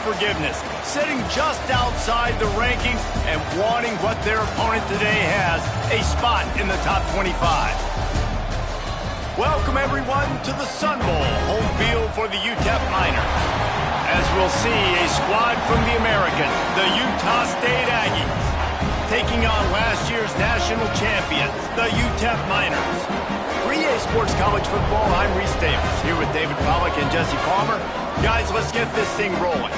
forgiveness, sitting just outside the rankings and wanting what their opponent today has, a spot in the top 25. Welcome, everyone, to the Sun Bowl, home field for the UTEP Miners. As we'll see, a squad from the American, the Utah State Aggies, taking on last year's national champions, the UTEP Miners. For EA Sports College Football, I'm Reese Davis, here with David Pollack and Jesse Palmer. Guys, let's get this thing rolling.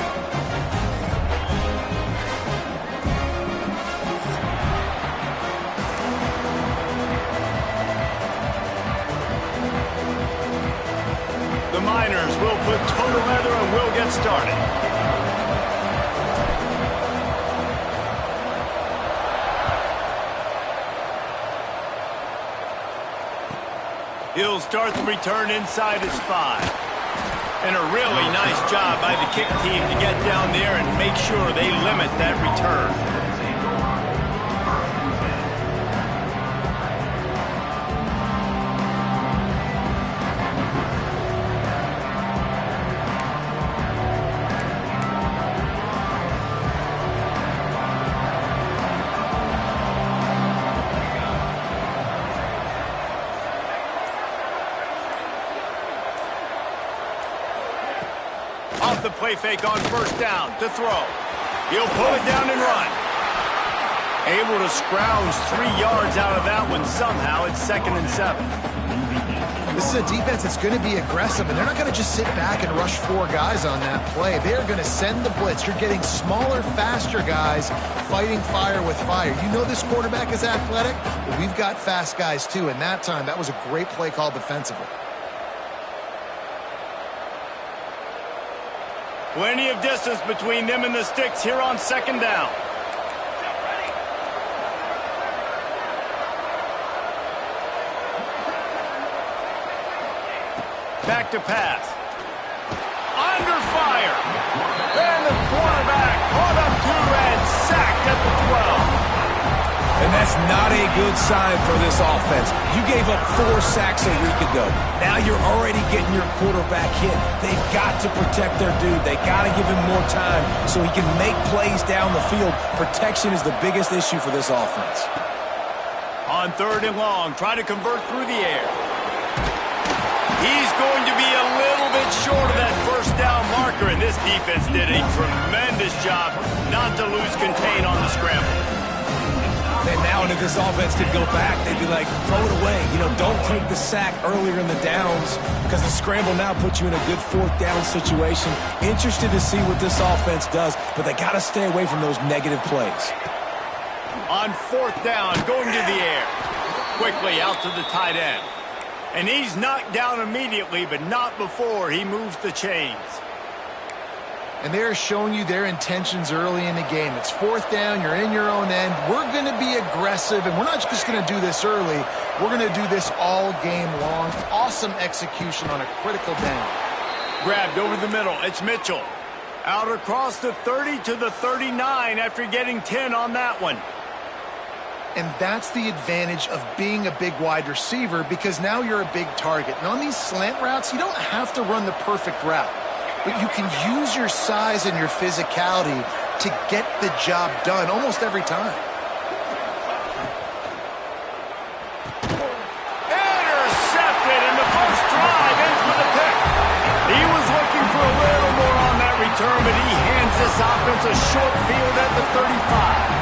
The Miners will put toe to leather and we'll get started. He'll start the return inside his 5. And a really nice job by the kick team to get down there and make sure they limit that return. Off the play fake on first down to throw. He'll pull it down and run. Able to scrounge 3 yards out of that one somehow. It's 2nd and 7. This is a defense that's going to be aggressive, and they're not going to just sit back and rush 4 guys on that play. They're going to send the blitz. You're getting smaller, faster guys fighting fire with fire. You know this quarterback is athletic, but we've got fast guys too, and that time that was a great play call defensively. Plenty of distance between them and the sticks here on 2nd down. Back to pass. Under fire. And the quarterback caught up to and sacked at the 12. And that's not a good sign for this offense. You gave up 4 sacks a week ago. Now you're already getting your quarterback hit. They've got to protect their dude. They got to give him more time so he can make plays down the field. Protection is the biggest issue for this offense. On 3rd and long, trying to convert through the air. He's going to be a little bit short of that first down marker, and this defense did a tremendous job not to lose contain on the scramble. And now if this offense could go back, they'd be like, throw it away. You know, don't take the sack earlier in the downs because the scramble now puts you in a good 4th down situation. Interested to see what this offense does, but they got to stay away from those negative plays. On 4th down, going to the air. Quickly out to the tight end. And he's knocked down immediately, but not before he moves the chains. And they're showing you their intentions early in the game. It's 4th down, you're in your own end. We're going to be aggressive, and we're not just going to do this early. We're going to do this all game long. Awesome execution on a critical down. Grabbed over the middle, it's Mitchell. Out across the 30 to the 39 after getting 10 on that one. And that's the advantage of being a big wide receiver because now you're a big target. And on these slant routes, you don't have to run the perfect route. But you can use your size and your physicality to get the job done almost every time. Intercepted, and the first drive ends with a pick. He was looking for a little more on that return, but he hands this offense a short field at the 35.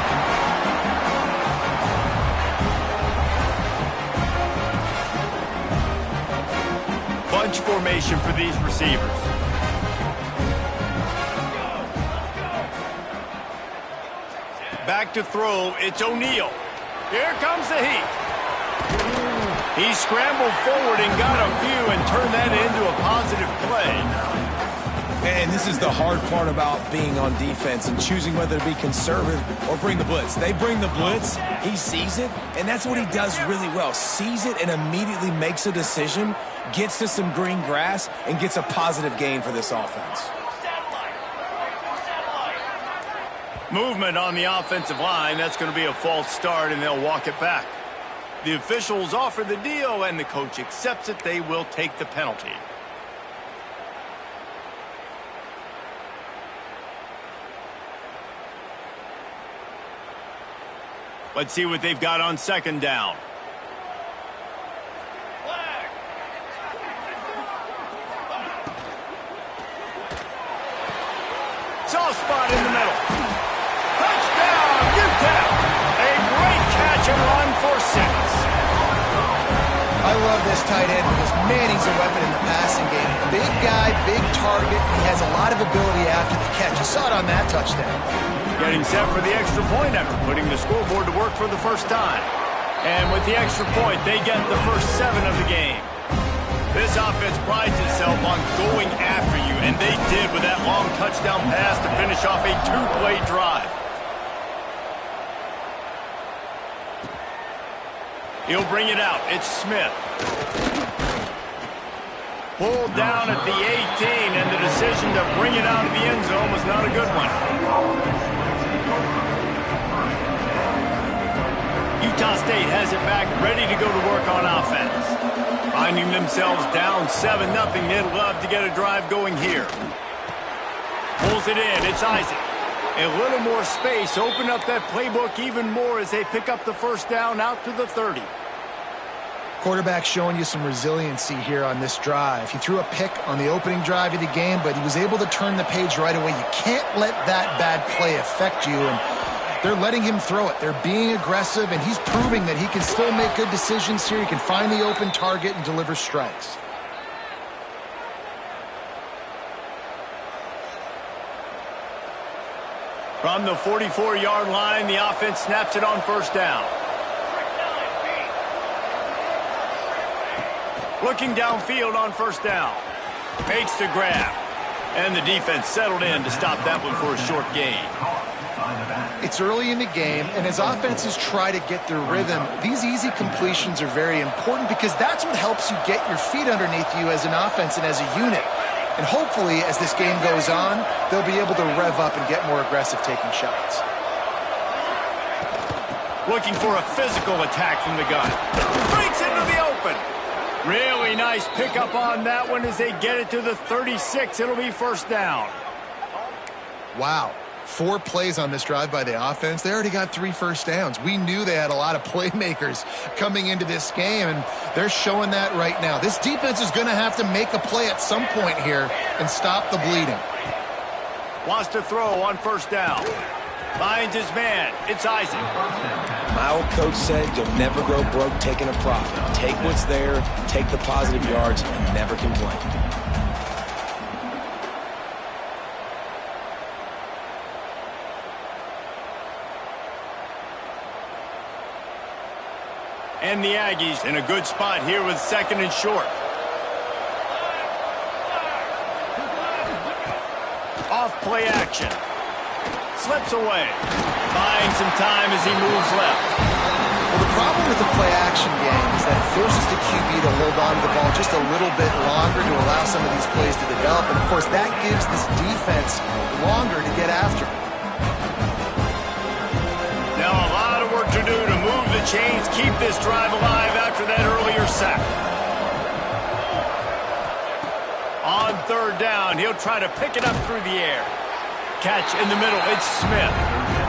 Bunch formation for these receivers. Back to throw, it's O'Neal. Here comes the heat. He scrambled forward and got a few and turned that into a positive play. And this is the hard part about being on defense and choosing whether to be conservative or bring the blitz. They bring the blitz, he sees it, and that's what he does really well. Sees it and immediately makes a decision, gets to some green grass, and gets a positive gain for this offense. Movement on the offensive line. That's going to be a false start, and they'll walk it back. The officials offer the deal, and the coach accepts it. They will take the penalty. Let's see what they've got on second down. Soft spot in the middle. Touchdown, UTEP! A great catch and run for 6. I love this tight end because, man, he's a weapon in the passing game. Big guy, big target. He has a lot of ability after the catch. You saw it on that touchdown. Getting set for the extra point effort, putting the scoreboard to work for the first time. And with the extra point, they get the first 7 of the game. This offense prides itself on going after you, and they did with that long touchdown pass to finish off a 2-play drive. He'll bring it out. It's Smith. Pulled down at the 18, and the decision to bring it out of the end zone was not a good one. Utah State has it back, ready to go to work on offense. Finding themselves down 7-0, they'd love to get a drive going here. Pulls it in. It's Isaac. A little more space. Open up that playbook even more as they pick up the first down out to the 30. Quarterback showing you some resiliency here on this drive. He threw a pick on the opening drive of the game, but he was able to turn the page right away. You can't let that bad play affect you, and they're letting him throw it. They're being aggressive, and he's proving that he can still make good decisions here. He can find the open target and deliver strikes. From the 44-yard line, the offense snaps it on first down. Looking downfield on first down. Makes the grab. And the defense settled in to stop that one for a short gain. It's early in the game, and as offenses try to get their rhythm, these easy completions are very important because that's what helps you get your feet underneath you as an offense and as a unit. And hopefully, as this game goes on, they'll be able to rev up and get more aggressive taking shots. Looking for a physical attack from the gun. Breaks into the open. Really nice pickup on that one as they get it to the 36. It'll be first down. Wow. 4 plays on this drive by the offense. They already got 3 first downs. We knew they had a lot of playmakers coming into this game, and they're showing that right now. This defense is going to have to make a play at some point here and stop the bleeding. Wants to throw on first down. Finds his man. It's Isaac. My old coach said you'll never grow broke taking a profit. Take what's there, take the positive yards, and never complain. And the Aggies in a good spot here with second and short. Off play action. Slips away. Buying some time as he moves left. Well, the problem with the play action game is that it forces the QB to hold on to the ball just a little bit longer to allow some of these plays to develop. And, of course, that gives this defense longer to get after. Now a lot of work to do to move the chains, keep this drive alive after that earlier sack. On third down, he'll try to pick it up through the air. Catch in the middle, it's Smith.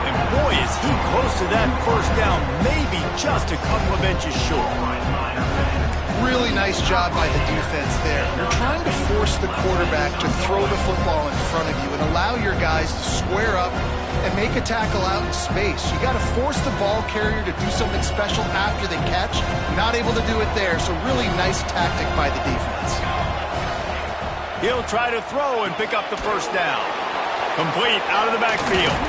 And boy, is he close to that first down, maybe just a couple of inches short. Really nice job by the defense there. You're trying to force the quarterback to throw the football in front of you and allow your guys to square up and make a tackle out in space. You got to force the ball carrier to do something special after the catch. Not able to do it there, so really nice tactic by the defense. He'll try to throw and pick up the first down. Complete out of the backfield.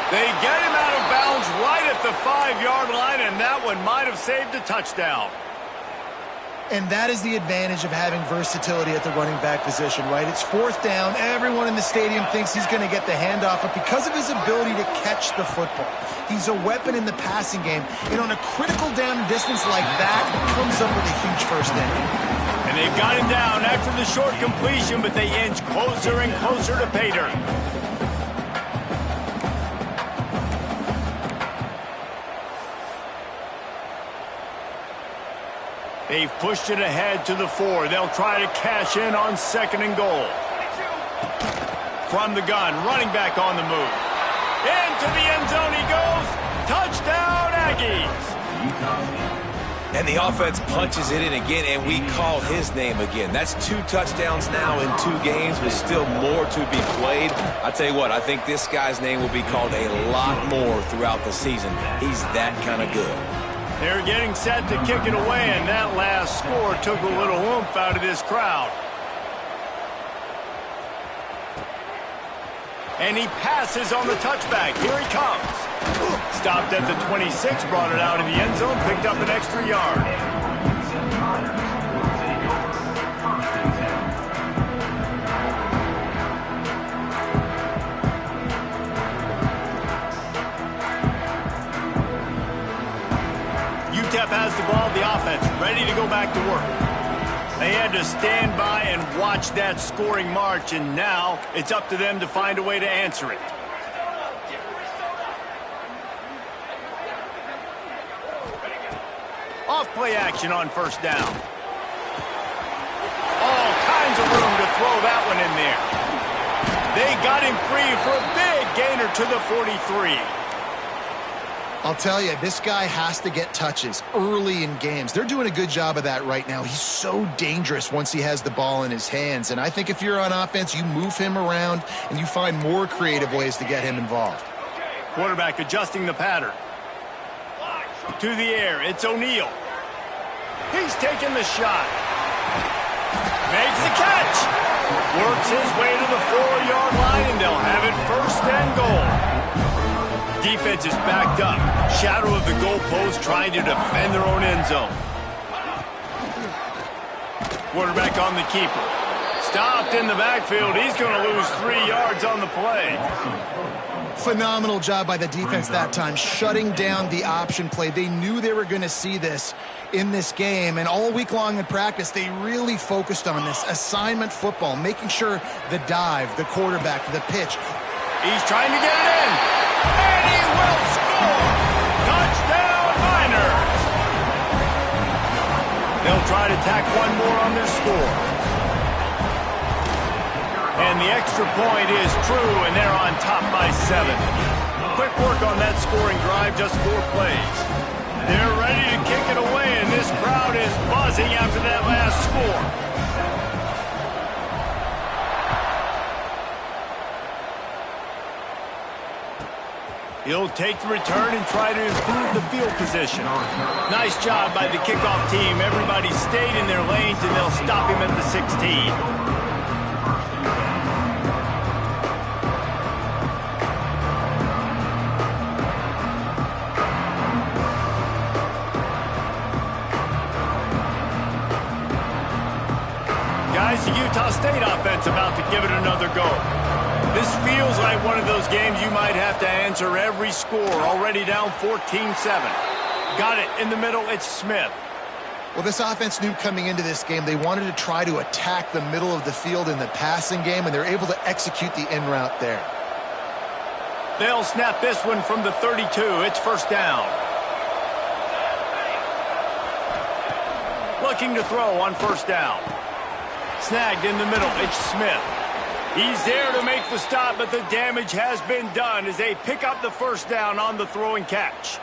They get him out of bounds right at the 5-yard line, and that one might have saved a touchdown. And that is the advantage of having versatility at the running back position, right? It's fourth down. Everyone in the stadium thinks he's going to get the handoff, but because of his ability to catch the football, he's a weapon in the passing game. And on a critical down distance like that, he comes up with a huge first down. And they've got him down after the short completion, but they inch closer and closer to pay dirt. They've pushed it ahead to the 4. They'll try to cash in on second and goal. From the gun, running back on the move. Into the end zone he goes. Touchdown, Aggies. And the offense punches it in again, and we call his name again. That's 2 touchdowns now in 2 games with still more to be played. I tell you what, I think this guy's name will be called a lot more throughout the season. He's that kind of good. They're getting set to kick it away, and that last score took a little oomph out of this crowd. And he passes on the touchback. Here he comes. Stopped at the 26, brought it out of the end zone, picked up an extra yard. UTEP has the ball, the offense ready to go back to work. They had to stand by and watch that scoring march, and now it's up to them to find a way to answer it. Off-play action on first down. All kinds of room to throw that one in there. They got him free for a big gainer to the 43. I'll tell you, this guy has to get touches early in games. They're doing a good job of that right now. He's so dangerous once he has the ball in his hands. And I think if you're on offense, you move him around and you find more creative ways to get him involved. Quarterback adjusting the pattern. To the air, it's O'Neal. He's taking the shot. Makes the catch. Works his way to the 4-yard line, and they'll have it 1st and goal. Defense is backed up. Shadow of the goalpost trying to defend their own end zone. Quarterback on the keeper. Stopped in the backfield. He's going to lose 3 yards on the play. Phenomenal job by the defense that time, shutting down the option play. They knew they were going to see this in this game, and all week long in practice, they really focused on this assignment football, making sure the dive, the quarterback, the pitch. He's trying to get it in, and he will score! Touchdown, Miners! They'll try to tack one more on their score. And the extra point is true, and they're on top by 7. Quick work on that scoring drive, just 4 plays. They're ready to kick it away, and this crowd is buzzing after that last score. He'll take the return and try to improve the field position. Nice job by the kickoff team. Everybody stayed in their lanes, and they'll stop him at the 16. Guys, the Utah State offense about to give it another go. This feels like one of those games you might have to answer every score. Already down 14-7. Got it in the middle, it's Smith. Well, this offense knew coming into this game they wanted to try to attack the middle of the field in the passing game, and they're able to execute the in route there. They'll snap this one from the 32. It's 1st down. Looking to throw on 1st down. Snagged in the middle, it's Smith. He's there to make the stop, but the damage has been done as they pick up the 1st down on the throw and catch.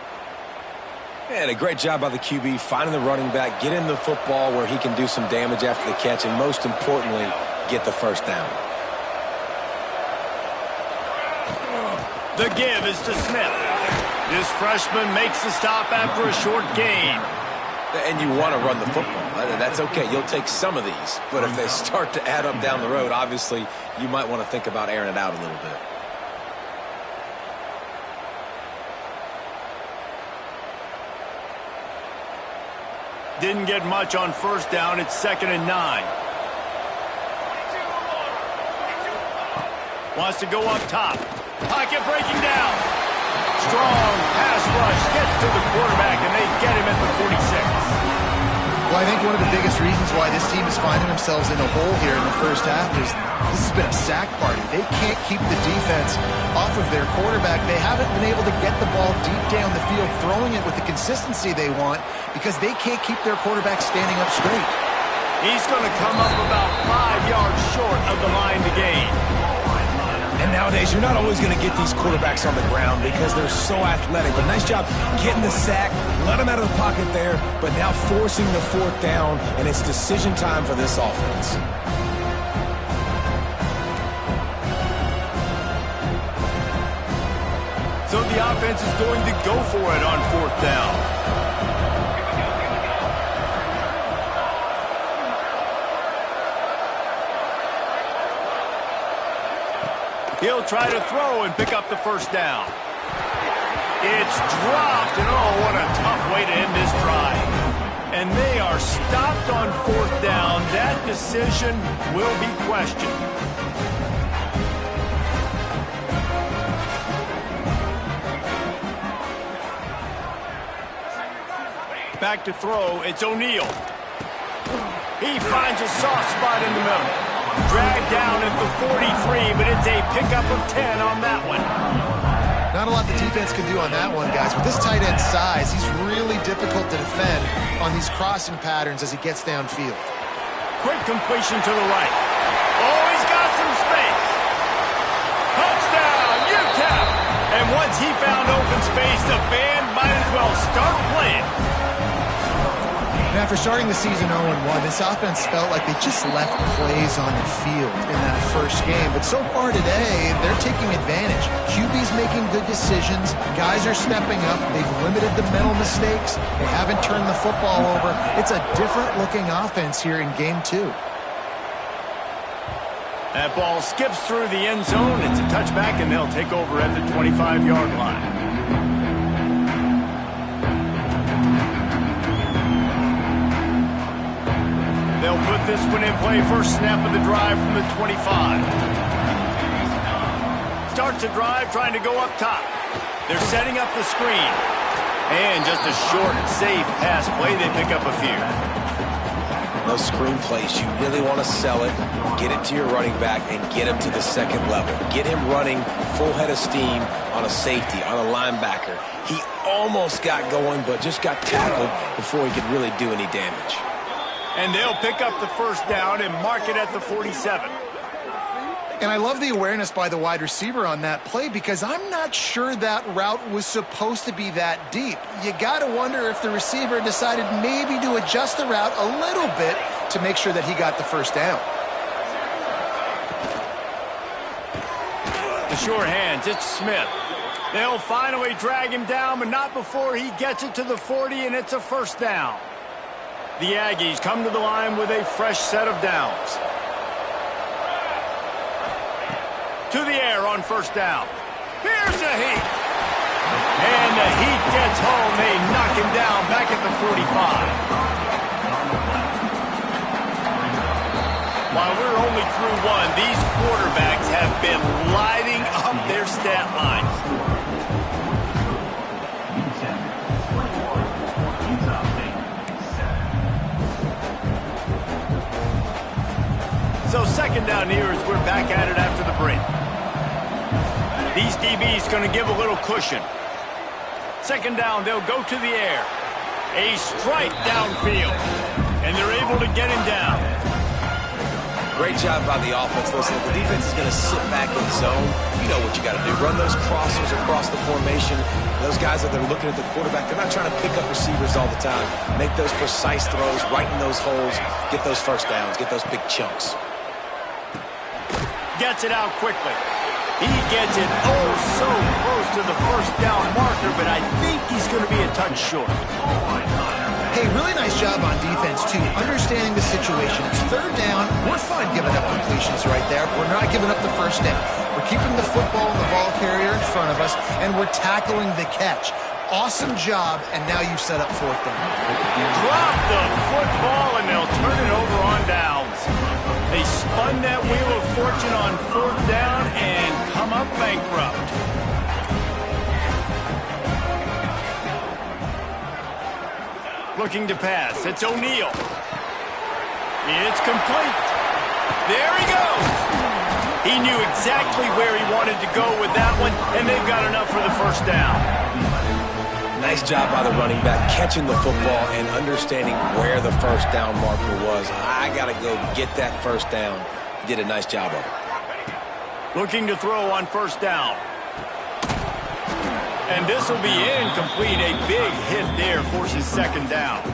And a great job by the QB finding the running back, getting the football where he can do some damage after the catch, and most importantly, get the 1st down. The give is to Smith. This freshman makes the stop after a short gain. And you want to run the football. That's okay. You'll take some of these. But if they start to add up down the road, obviously, you might want to think about airing it out a little bit. Didn't get much on 1st down. It's 2nd and 9. Wants to go up top. Pocket breaking down. Strong pass rush gets to the quarterback, and they get him at the 46. Well, I think one of the biggest reasons why this team is finding themselves in a hole here in the first half is this has been a sack party. They can't keep the defense off of their quarterback. They haven't been able to get the ball deep down the field, throwing it with the consistency they want because they can't keep their quarterback standing up straight. He's going to come up about 5 yards short of the line to gain. And nowadays, you're not always going to get these quarterbacks on the ground because they're so athletic. But nice job getting the sack, let him out of the pocket there, but now forcing the fourth down, and it's decision time for this offense. So the offense is going to go for it on fourth down. He'll try to throw and pick up the first down. It's dropped, and oh, what a tough way to end this drive. And they are stopped on fourth down. That decision will be questioned. Back to throw, it's O'Neal. He finds a soft spot in the middle. Dragged down at the 43, but it's a pickup of 10 on that one. Not a lot the defense can do on that one, guys. With this tight end size, he's really difficult to defend on these crossing patterns as he gets downfield. Quick completion to the right. Oh, he's got some space. Touchdown, UTEP! And once he found open space, the band might as well start playing. And after starting the season 0-1, this offense felt like they just left plays on the field in that first game. But so far today, they're taking advantage. QB's making good decisions. Guys are stepping up. They've limited the mental mistakes. They haven't turned the football over. It's a different-looking offense here in Game 2. That ball skips through the end zone. It's a touchback, and they'll take over at the 25-yard line. They'll put this one in play. First snap of the drive from the 25. Starts the drive trying to go up top. They're setting up the screen. And just a short, safe pass play. They pick up a few. Those screen plays, you really want to sell it, get it to your running back, and get him to the second level. Get him running full head of steam on a safety, on a linebacker. He almost got going, but just got tackled before he could really do any damage. And they'll pick up the first down and mark it at the 47. And I love the awareness by the wide receiver on that play because I'm not sure that route was supposed to be that deep. You got to wonder if the receiver decided maybe to adjust the route a little bit to make sure that he got the first down. The short hands, it's Smith. They'll finally drag him down, but not before he gets it to the 40, and it's a first down. The Aggies come to the line with a fresh set of downs. To the air on first down. Here's a heat. And the heat gets home. They knock him down back at the 45. While we're only through one, these quarterbacks have been lighting up their stat lines. So second down here as we're back at it after the break. These DBs going to give a little cushion. Second down, they'll go to the air. A strike downfield. And they're able to get him down. Great job by the offense. Listen, if the defense is going to sit back in zone, you know what you got to do. Run those crossers across the formation. Those guys that are looking at the quarterback, they're not trying to pick up receivers all the time. Make those precise throws, right in those holes, get those first downs, get those big chunks. Gets it out quickly. He gets it oh so close to the first down marker, but I think he's going to be a touch short. Hey, really nice job on defense, too. Understanding the situation. It's third down. We're fine giving up completions right there. We're not giving up the first down. We're keeping the football and the ball carrier in front of us, and we're tackling the catch. Awesome job, and now you've set up fourth down. Drop the football, and they'll turn it over on downs. They spun that wheel of fortune on fourth down and come up bankrupt. Looking to pass. It's O'Neal. It's complete. There he goes. He knew exactly where he wanted to go with that one, and they've got enough for the first down. Nice job by the running back, catching the football and understanding where the first down marker was. I got to go get that first down. He did a nice job of it. Looking to throw on first down. And this will be incomplete. A big hit there forces second down.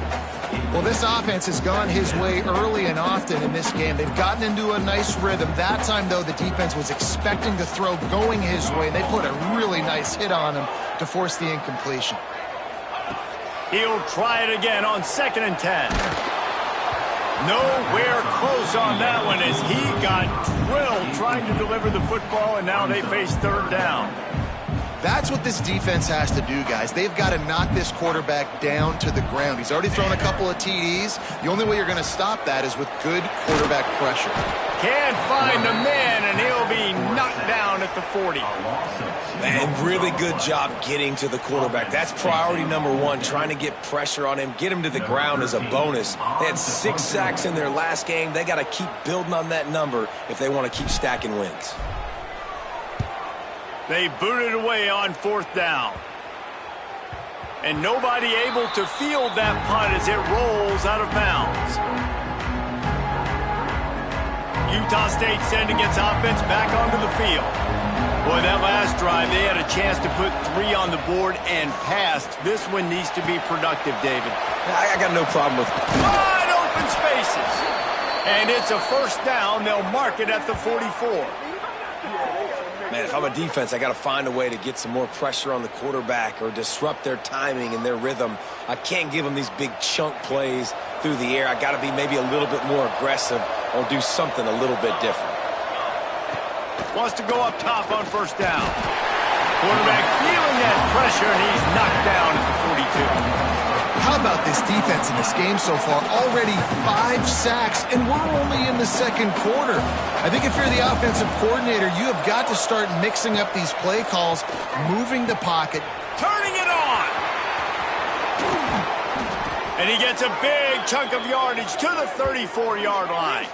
Well, this offense has gone his way early and often in this game. They've gotten into a nice rhythm. That time, though, the defense was expecting the throw going his way. They put a really nice hit on him to force the incompletion. He'll try it again on 2nd and 10. Nowhere close on that one as he got drilled trying to deliver the football, and now they face 3rd down. That's what this defense has to do, guys. They've got to knock this quarterback down to the ground. He's already thrown a couple of TDs. The only way you're going to stop that is with good quarterback pressure. Can't find the man, and he'll be knocked down at the 40. Man, really good job getting to the quarterback. That's priority number 1, trying to get pressure on him, get him to the ground as a bonus. They had 6 sacks in their last game. They got to keep building on that number if they want to keep stacking wins. They booted away on 4th down. And nobody able to field that punt as it rolls out of bounds. Utah State sending its offense back onto the field. Boy, that last drive, they had a chance to put 3 on the board and passed. This one needs to be productive, David. I got no problem with it. Wide open spaces. And it's a first down. They'll mark it at the 44. Man, if I'm a defense, I got to find a way to get some more pressure on the quarterback or disrupt their timing and their rhythm. I can't give them these big chunk plays through the air. I got to be maybe a little bit more aggressive or do something a little bit different. Wants to go up top on first down. Quarterback feeling that pressure, and he's knocked down at the 42. How about this defense in this game so far? Already 5 sacks, and we're only in the 2nd quarter. I think if you're the offensive coordinator, you have got to start mixing up these play calls, moving the pocket. Turning it on! And he gets a big chunk of yardage to the 34-yard line.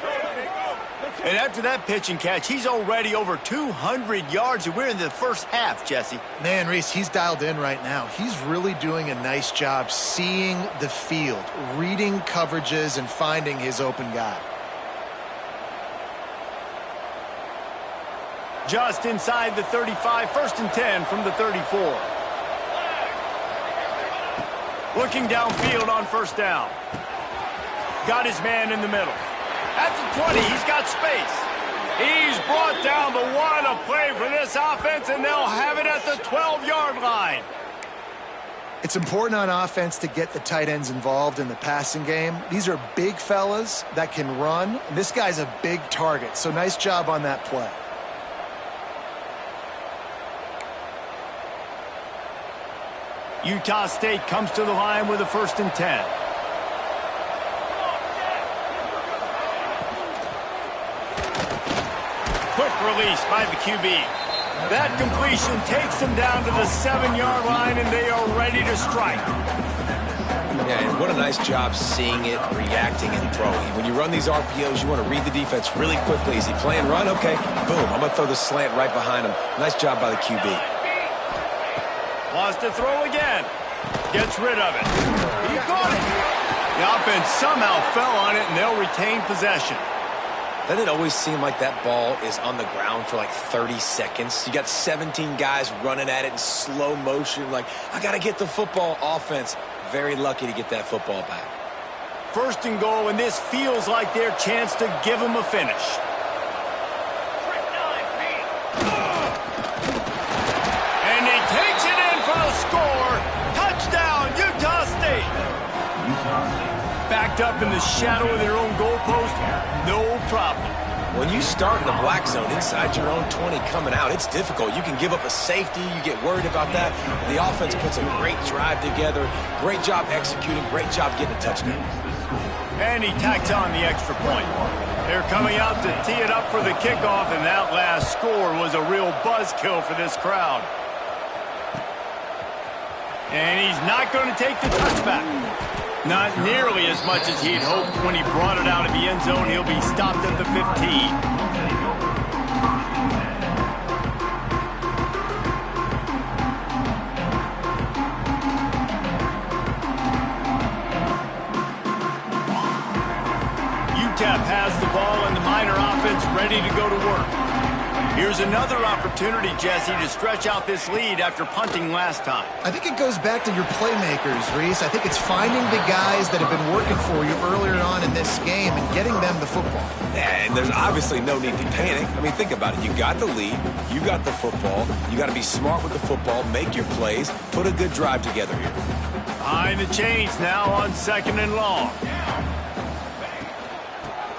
And after that pitch and catch, he's already over 200 yards, and we're in the first half, Jesse. Man, Reese, he's dialed in right now. He's really doing a nice job seeing the field, reading coverages, and finding his open guy. Just inside the 35, 1st and 10 from the 34. Looking downfield on first down. Got his man in the middle. At the 20, he's got space. He's brought down, but what a play for this offense, and they'll have it at the 12-yard line. It's important on offense to get the tight ends involved in the passing game. These are big fellas that can run. This guy's a big target, so nice job on that play. Utah State comes to the line with a 1st and 10. Quick release by the QB. That completion takes them down to the 7-yard line, and they are ready to strike. Yeah, and what a nice job seeing it, reacting, and throwing. When you run these RPOs, you want to read the defense really quickly. Is he playing run? Okay, boom. I'm going to throw the slant right behind him. Nice job by the QB. Wants to throw again. Gets rid of it. He caught it. The offense somehow fell on it, and they'll retain possession. Doesn't it always seem like that ball is on the ground for like 30 seconds? You got 17 guys running at it in slow motion. Like, I got to get the football. Offense, very lucky to get that football back. 1st and goal, and this feels like their chance to give them a finish. And he takes it in for the score. Touchdown, Utah State. Backed up in the shadow of their own goalpost, no problem. When you start in the black zone inside your own 20 coming out, it's difficult. You can give up a safety. You get worried about that. The offense puts a great drive together. Great job executing. Great job getting a touchdown. And he tacks on the extra point. They're coming out to tee it up for the kickoff, and that last score was a real buzzkill for this crowd. And he's not going to take the touchback. Not nearly as much as he'd hoped when he brought it out of the end zone. He'll be stopped at the 15. UTEP has the ball, and the Miner offense ready to go to work. Here's another opportunity, Jesse, to stretch out this lead after punting last time. I think it goes back to your playmakers, Reese. I think it's finding the guys that have been working for you earlier on in this game and getting them the football. And there's obviously no need to panic. I mean, think about it. You got the lead. You got the football. You got to be smart with the football, make your plays, put a good drive together here. Behind the chains now on 2nd and long.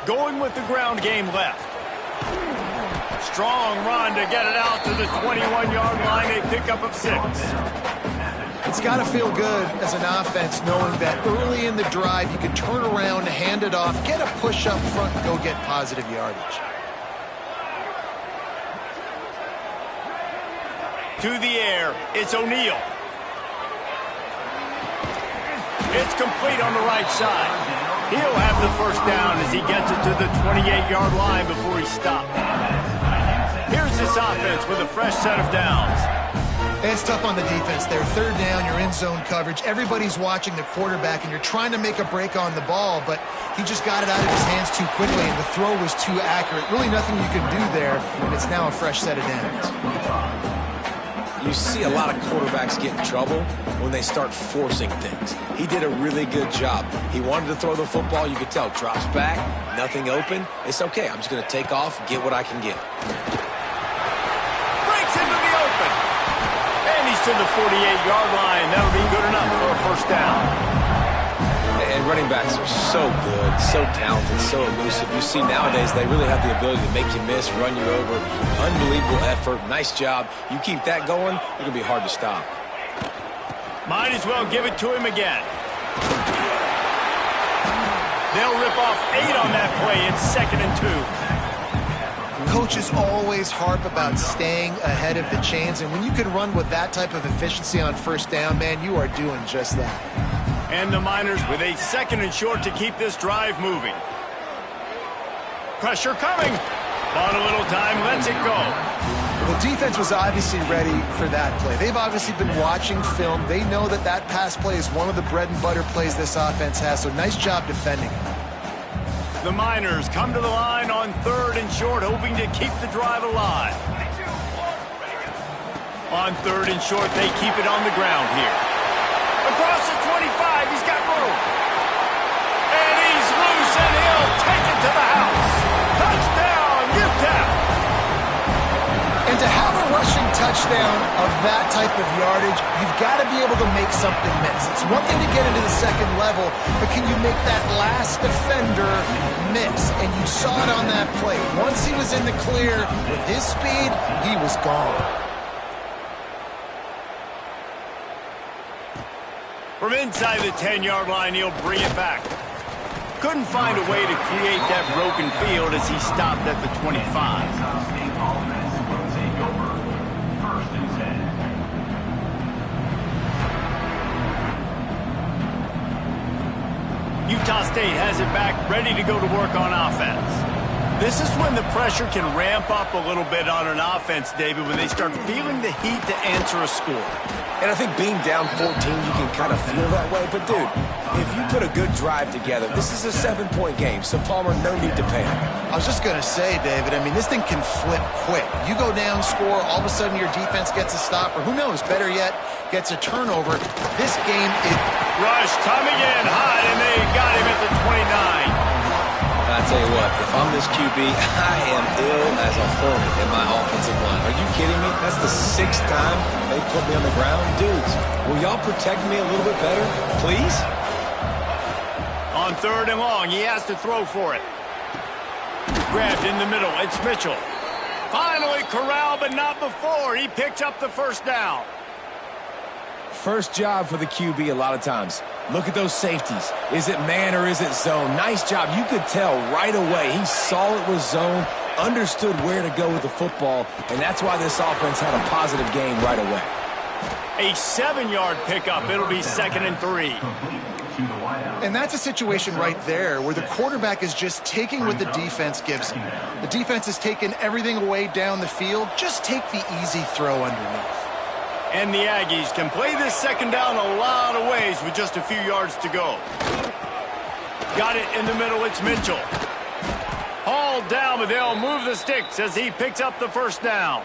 Going with the ground game left. Strong run to get it out to the 21-yard line, a pickup of 6. It's got to feel good as an offense knowing that early in the drive you can turn around, hand it off, get a push up front, and go get positive yardage. To the air, it's O'Neal. It's complete on the right side. He'll have the first down as he gets it to the 28-yard line before he stopped. Here's this offense with a fresh set of downs. It's tough on the defense there. 3rd down, you're in zone coverage. Everybody's watching the quarterback, and you're trying to make a break on the ball, but he just got it out of his hands too quickly, and the throw was too accurate. Really nothing you can do there, and it's now a fresh set of downs. You see a lot of quarterbacks get in trouble when they start forcing things. He did a really good job. He wanted to throw the football. You could tell. Drops back, nothing open. It's okay. I'm just going to take off, get what I can get. Breaks into the open. And he's to the 48-yard line. That'll be good enough for a first down. And running backs are so good, so talented, so elusive. You see nowadays they really have the ability to make you miss, run you over. Unbelievable effort. Nice job. You keep that going, it'll be hard to stop. Might as well give it to him again. They'll rip off 8 on that play. It's 2nd and 2. Coaches always harp about staying ahead of the chains, and when you can run with that type of efficiency on 1st down, man, you are doing just that. And the Miners with a 2nd and short to keep this drive moving. Pressure coming. On a little time, lets it go. The defense was obviously ready for that play. They've obviously been watching film. They know that that pass play is one of the bread and butter plays this offense has, so nice job defending it. The Miners come to the line on 3rd and short, hoping to keep the drive alive. On 3rd and short, they keep it on the ground here. Across the 25, he's got room. And he's loose, and he'll take it to the house. Touchdown, UTEP! And to have a rushing touchdown of that type of yardage, you've got to be able to make something miss. It's one thing to get into the 2nd level, but can you make that last defender miss? And you saw it on that play. Once he was in the clear with his speed, he was gone. From inside the 10-yard line, he'll bring it back. Couldn't find a way to create that broken field as he stopped at the 25. Utah State has it back, ready to go to work on offense. This is when the pressure can ramp up a little bit on an offense, David, when they start feeling the heat to answer a score. And I think being down 14, you can kind of feel that way. But, dude, if you put a good drive together, this is a 7-point game. So, Palmer, no need to panic. I was just going to say, David, I mean, this thing can flip quick. You go down, score, all of a sudden your defense gets a stop, or who knows, better yet, gets a turnover. This game is... Rush coming in high, and they got him at the 29. I tell you what, if I'm this QB, I am ill as a hornet in my offensive line. Are you kidding me? That's the 6th time they put me on the ground. Dudes, will y'all protect me a little bit better, please? On 3rd and long, he has to throw for it. Grabbed in the middle, it's Mitchell. Finally corralled, but not before. He picked up the first down. First job for the QB a lot of times. Look at those safeties. Is it man or is it zone? Nice job. You could tell right away. He saw it was zone, understood where to go with the football, and that's why this offense had a positive gain right away. A 7-yard pickup. It'll be 2nd and 3. And that's a situation right there where the quarterback is just taking what the defense gives him. The defense has taken everything away down the field. Just take the easy throw underneath. And the Aggies can play this 2nd down a lot of ways with just a few yards to go. Got it in the middle. It's Mitchell. Hauled down, but they'll move the sticks as he picks up the first down.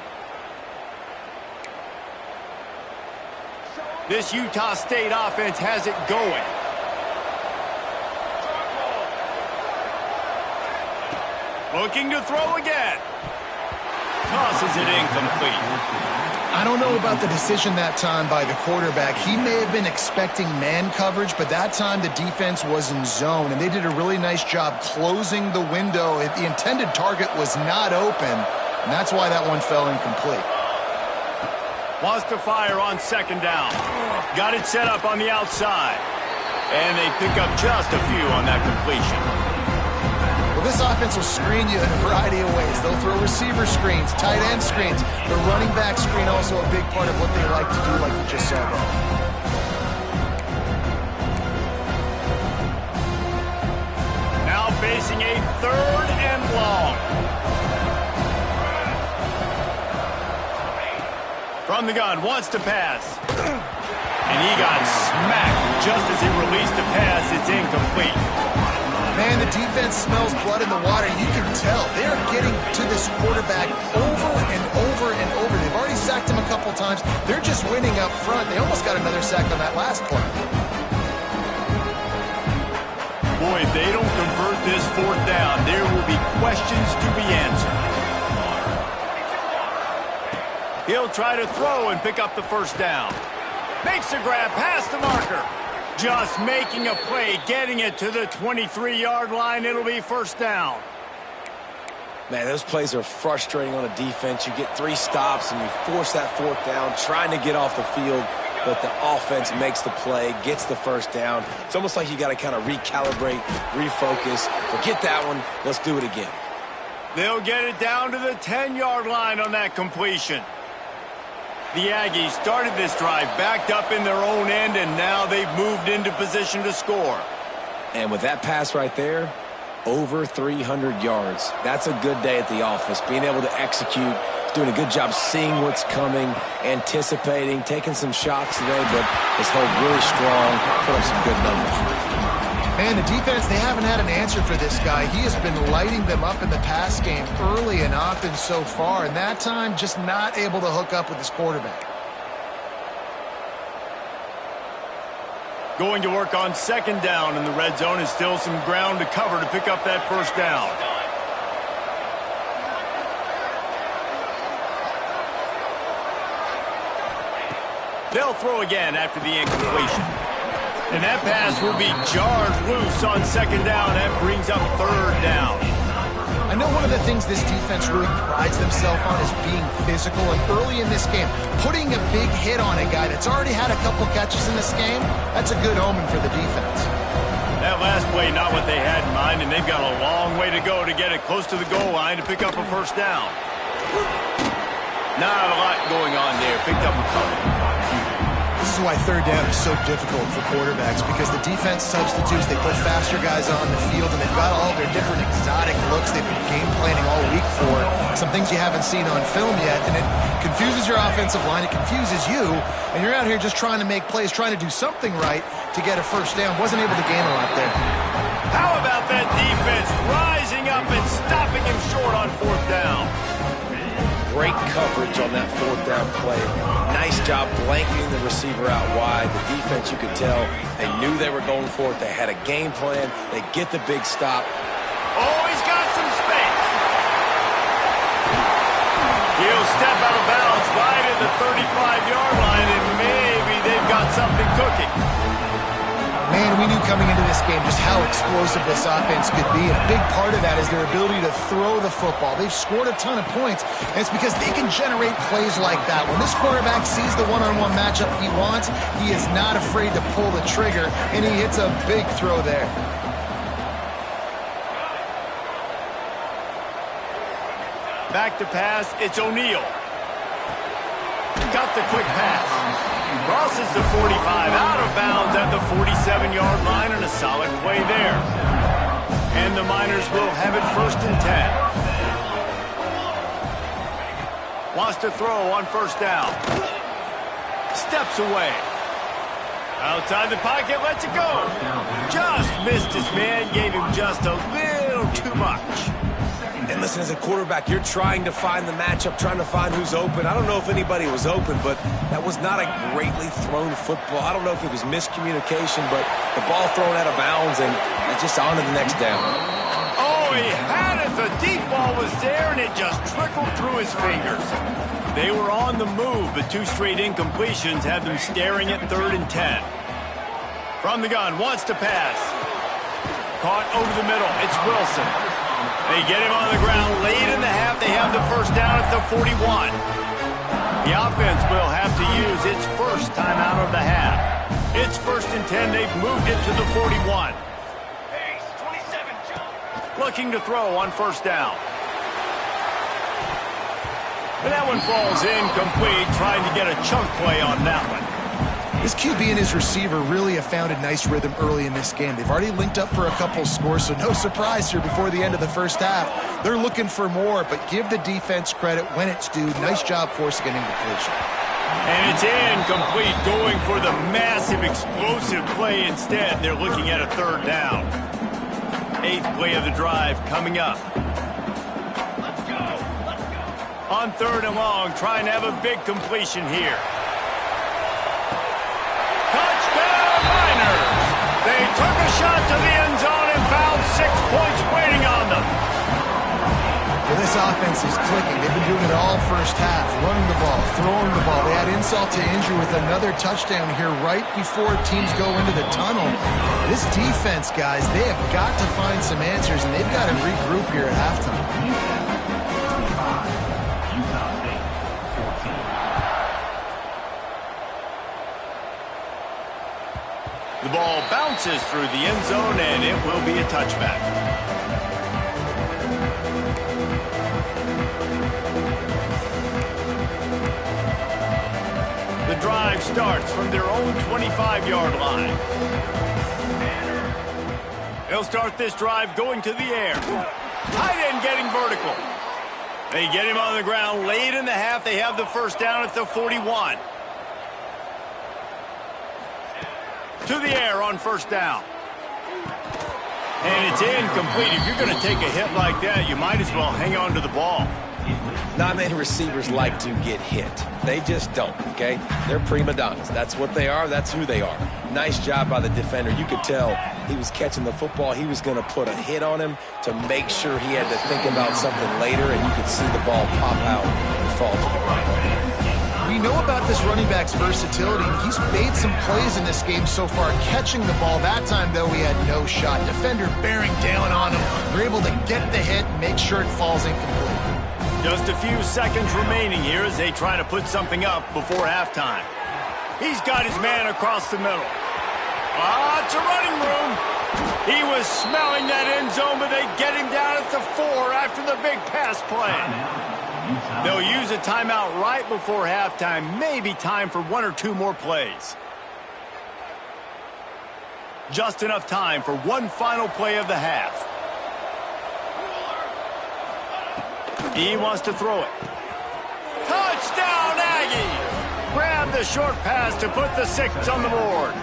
This Utah State offense has it going. Looking to throw again. Tosses it incomplete. I don't know about the decision that time by the quarterback. He may have been expecting man coverage, but that time the defense was in zone, and they did a really nice job closing the window. The intended target was not open, and that's why that one fell incomplete. Wants to fire on second down. Got it set up on the outside. And they pick up just a few on that completion. Well, this offense will screen you in a variety of ways. They'll throw receiver screens, tight end screens. The running back screen also a big part of what they like to do, like we just saw there. Now facing a third and long. From the gun, wants to pass. And he got smacked just as he released the pass. It's incomplete. Man, the defense smells blood in the water. You can tell. They're getting to this quarterback over and over and over. They've already sacked him a couple times. They're just winning up front. They almost got another sack on that last play. Boy, if they don't convert this fourth down, there will be questions to be answered. He'll try to throw and pick up the first down. Makes a grab past the marker. Just making a play, getting it to the 23-yard line. It'll be first down. Man, those plays are frustrating on a defense. You get 3 stops and you force that fourth down, trying to get off the field, but the offense makes the play, gets the first down. It's almost like you got to kind of recalibrate, refocus. Forget that one. Let's do it again. They'll get it down to the 10-yard line on that completion. The Aggies started this drive backed up in their own end, and now they've moved into position to score. And with that pass right there, over 300 yards. That's a good day at the office. Being able to execute, doing a good job seeing what's coming, anticipating, taking some shots today, but has held really strong, put up some good numbers. Man, the defense, they haven't had an answer for this guy. He has been lighting them up in the pass game early and often so far, and that time just not able to hook up with his quarterback. Going to work on second down in the red zone, and still some ground to cover to pick up that first down. They'll throw again after the incompletion. And that pass will be jarred loose on second down. That brings up third down. I know one of the things this defense really prides themselves on is being physical. And early in this game, putting a big hit on a guy that's already had a couple catches in this game, that's a good omen for the defense. That last play, not what they had in mind, and they've got a long way to go to get it close to the goal line to pick up a first down. Not a lot going on there. Picked up a couple. This is why third down is so difficult for quarterbacks, because the defense substitutes, they put faster guys on the field, and they've got all their different exotic looks they've been game planning all week for, some things you haven't seen on film yet, and it confuses your offensive line, it confuses you, and you're out here just trying to make plays, trying to do something right to get a first down. Wasn't able to gain a lot there. How about that defense rising up and stopping him short on fourth down? Great coverage on that fourth down play. Nice job blanketing the receiver out wide. The defense, you could tell, they knew they were going for it. They had a game plan. They get the big stop. Oh, he's got some space. He'll step out of bounds right at the 35-yard line, and maybe they've got something cooking. Man, we knew coming into this game just how explosive this offense could be, and a big part of that is their ability to throw the football. They've scored a ton of points, and it's because they can generate plays like that. When this quarterback sees the one-on-one matchup he wants, he is not afraid to pull the trigger, and he hits a big throw there. Back to pass, it's O'Neal. Got the quick pass. Crosses the 45, out of bounds at the 47-yard line, and a solid play there. And the Miners will have it first and 10. Wants to throw on first down. Steps away. Outside the pocket, lets it go. Just missed his man, gave him just a little too much. And listen, as a quarterback, you're trying to find the matchup, trying to find who's open. I don't know if anybody was open, but that was not a greatly thrown football. I don't know if it was miscommunication, but the ball thrown out of bounds and just on to the next down. Oh, he had it. The deep ball was there, and it just trickled through his fingers. They were on the move, but 2 straight incompletions have them staring at 3rd and 10. From the gun, wants to pass. Caught over the middle. It's Wilson. They get him on the ground. Late in the half, they have the first down at the 41. The offense will have to use its first timeout of the half. It's 1st and 10. They've moved it to the 41. Looking to throw on 1st down. And that one falls incomplete, trying to get a chunk play on that one. This QB and his receiver really have found a nice rhythm early in this game. They've already linked up for a couple scores, so no surprise here before the end of the first half. They're looking for more, but give the defense credit when it's due. Nice job forcing an incompletion. And it's incomplete, going for the massive explosive play instead. They're looking at a 3rd down. 8th play of the drive coming up. On 3rd and long, trying to have a big completion here. Touchdown, Niners! They took a shot to the end zone and found 6 points waiting on them. Well, this offense is clicking. They've been doing it all first half, running the ball, throwing the ball. They had insult to injury with another touchdown here right before teams go into the tunnel. This defense, guys, they have got to find some answers, and they've got to regroup here at halftime. The ball bounces through the end zone, and it will be a touchback. The drive starts from their own 25-yard line. They'll start this drive going to the air. Tight end getting vertical. They get him on the ground late in the half. They have the first down at the 41. To the air on 1st down. And it's incomplete. If you're going to take a hit like that, you might as well hang on to the ball. Not many receivers like to get hit. They just don't, okay? They're prima donnas. That's what they are. That's who they are. Nice job by the defender. You could tell he was catching the football. He was going to put a hit on him to make sure he had to think about something later, and you could see the ball pop out and fall to the ground. We know about this running back's versatility, and he's made some plays in this game so far, catching the ball. That time, though, he had no shot. Defender bearing down on him. They're able to get the hit and make sure it falls incomplete. Just a few seconds remaining here as they try to put something up before halftime. He's got his man across the middle. It's a running room. He was smelling that end zone, but they get him down at the 4 after the big pass play. They'll use a timeout right before halftime. Maybe time for 1 or 2 more plays. Just enough time for one final play of the half. He wants to throw it. Touchdown, Aggies! Grab the short pass to put the 6 on the board.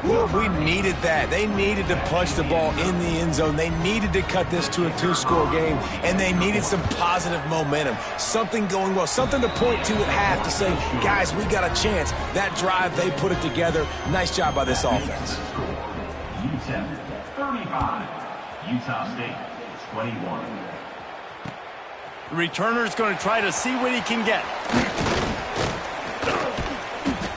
We needed that. They needed to punch the ball in the end zone. They needed to cut this to a 2-score game, and they needed some positive momentum. Something going well, something to point to at half to say, guys, we got a chance. That drive, they put it together. Nice job by this offense. UTEP 35, Utah State 21. The returner's going to try to see what he can get.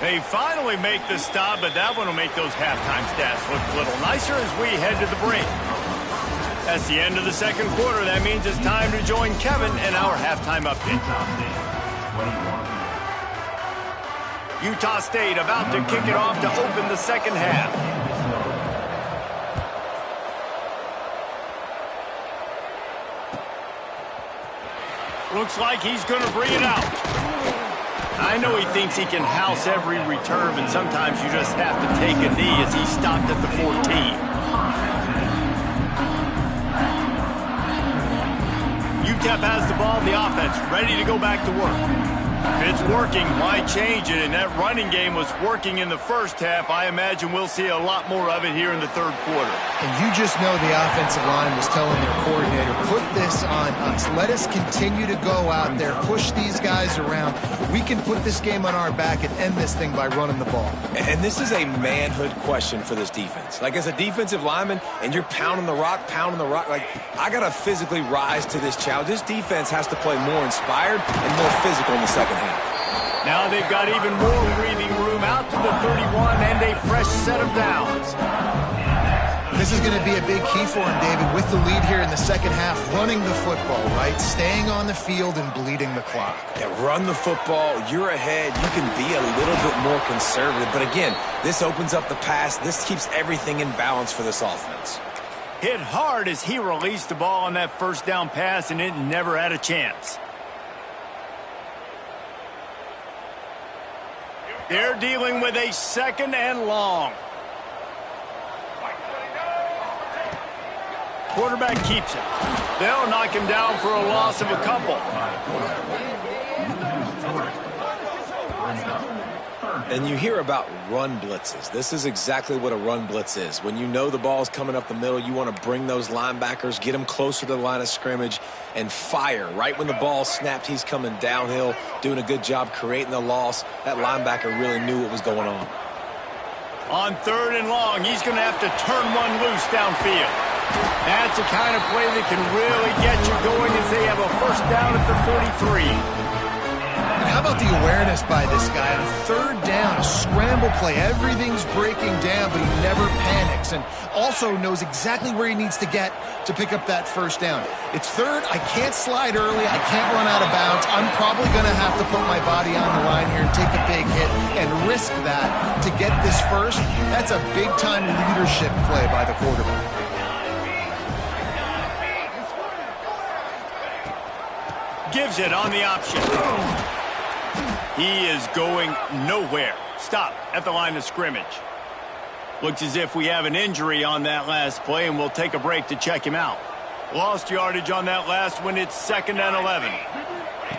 They finally make the stop, but that one will make those halftime stats look a little nicer as we head to the break. That's the end of the second quarter. That means it's time to join Kevin in our halftime update. Utah State about to kick it off to open the second half. Looks like he's going to bring it out. I know he thinks he can house every return, but sometimes you just have to take a knee as he stopped at the 14. UTEP has the ball, the offense ready to go back to work. If it's working, why change it? And that running game was working in the first half. I imagine we'll see a lot more of it here in the third quarter. And you just know the offensive line was telling their coordinator, put this on us. Let us continue to go out there, push these guys around. We can put this game on our back and end this thing by running the ball. And this is a manhood question for this defense. Like, as a defensive lineman, and you're pounding the rock, like, I got to physically rise to this challenge. This defense has to play more inspired and more physical in the second half. Now they've got even more breathing room out to the 31 and a fresh set of downs. This is going to be a big key for him, David, with the lead here in the second half, running the football, right? Staying on the field and bleeding the clock. Yeah, run the football. You're ahead. You can be a little bit more conservative. But again, this opens up the pass. This keeps everything in balance for this offense. Hit hard as he released the ball on that first down pass, and it never had a chance. They're dealing with a second and long. Quarterback keeps it. They'll knock him down for a loss of a couple. And you hear about run blitzes. This is exactly what a run blitz is. When you know the ball's coming up the middle, you want to bring those linebackers, get them closer to the line of scrimmage, and fire. Right when the ball snapped, he's coming downhill, doing a good job creating the loss. That linebacker really knew what was going on. On third and long, he's going to have to turn one loose downfield. That's the kind of play that can really get you going as they have a first down at the 43. And how about the awareness by this guy? On third down, a scramble play. Everything's breaking down, but he never panics. And also knows exactly where he needs to get to pick up that first down. It's third. I can't slide early. I can't run out of bounds. I'm probably going to have to put my body on the line here and take a big hit and risk that to get this first. That's a big-time leadership play by the quarterback. Gives it on the option. He is going nowhere. Stop at the line of scrimmage. Looks as if we have an injury on that last play, and we'll take a break to check him out. Lost yardage on that last one. It's 2nd and 11.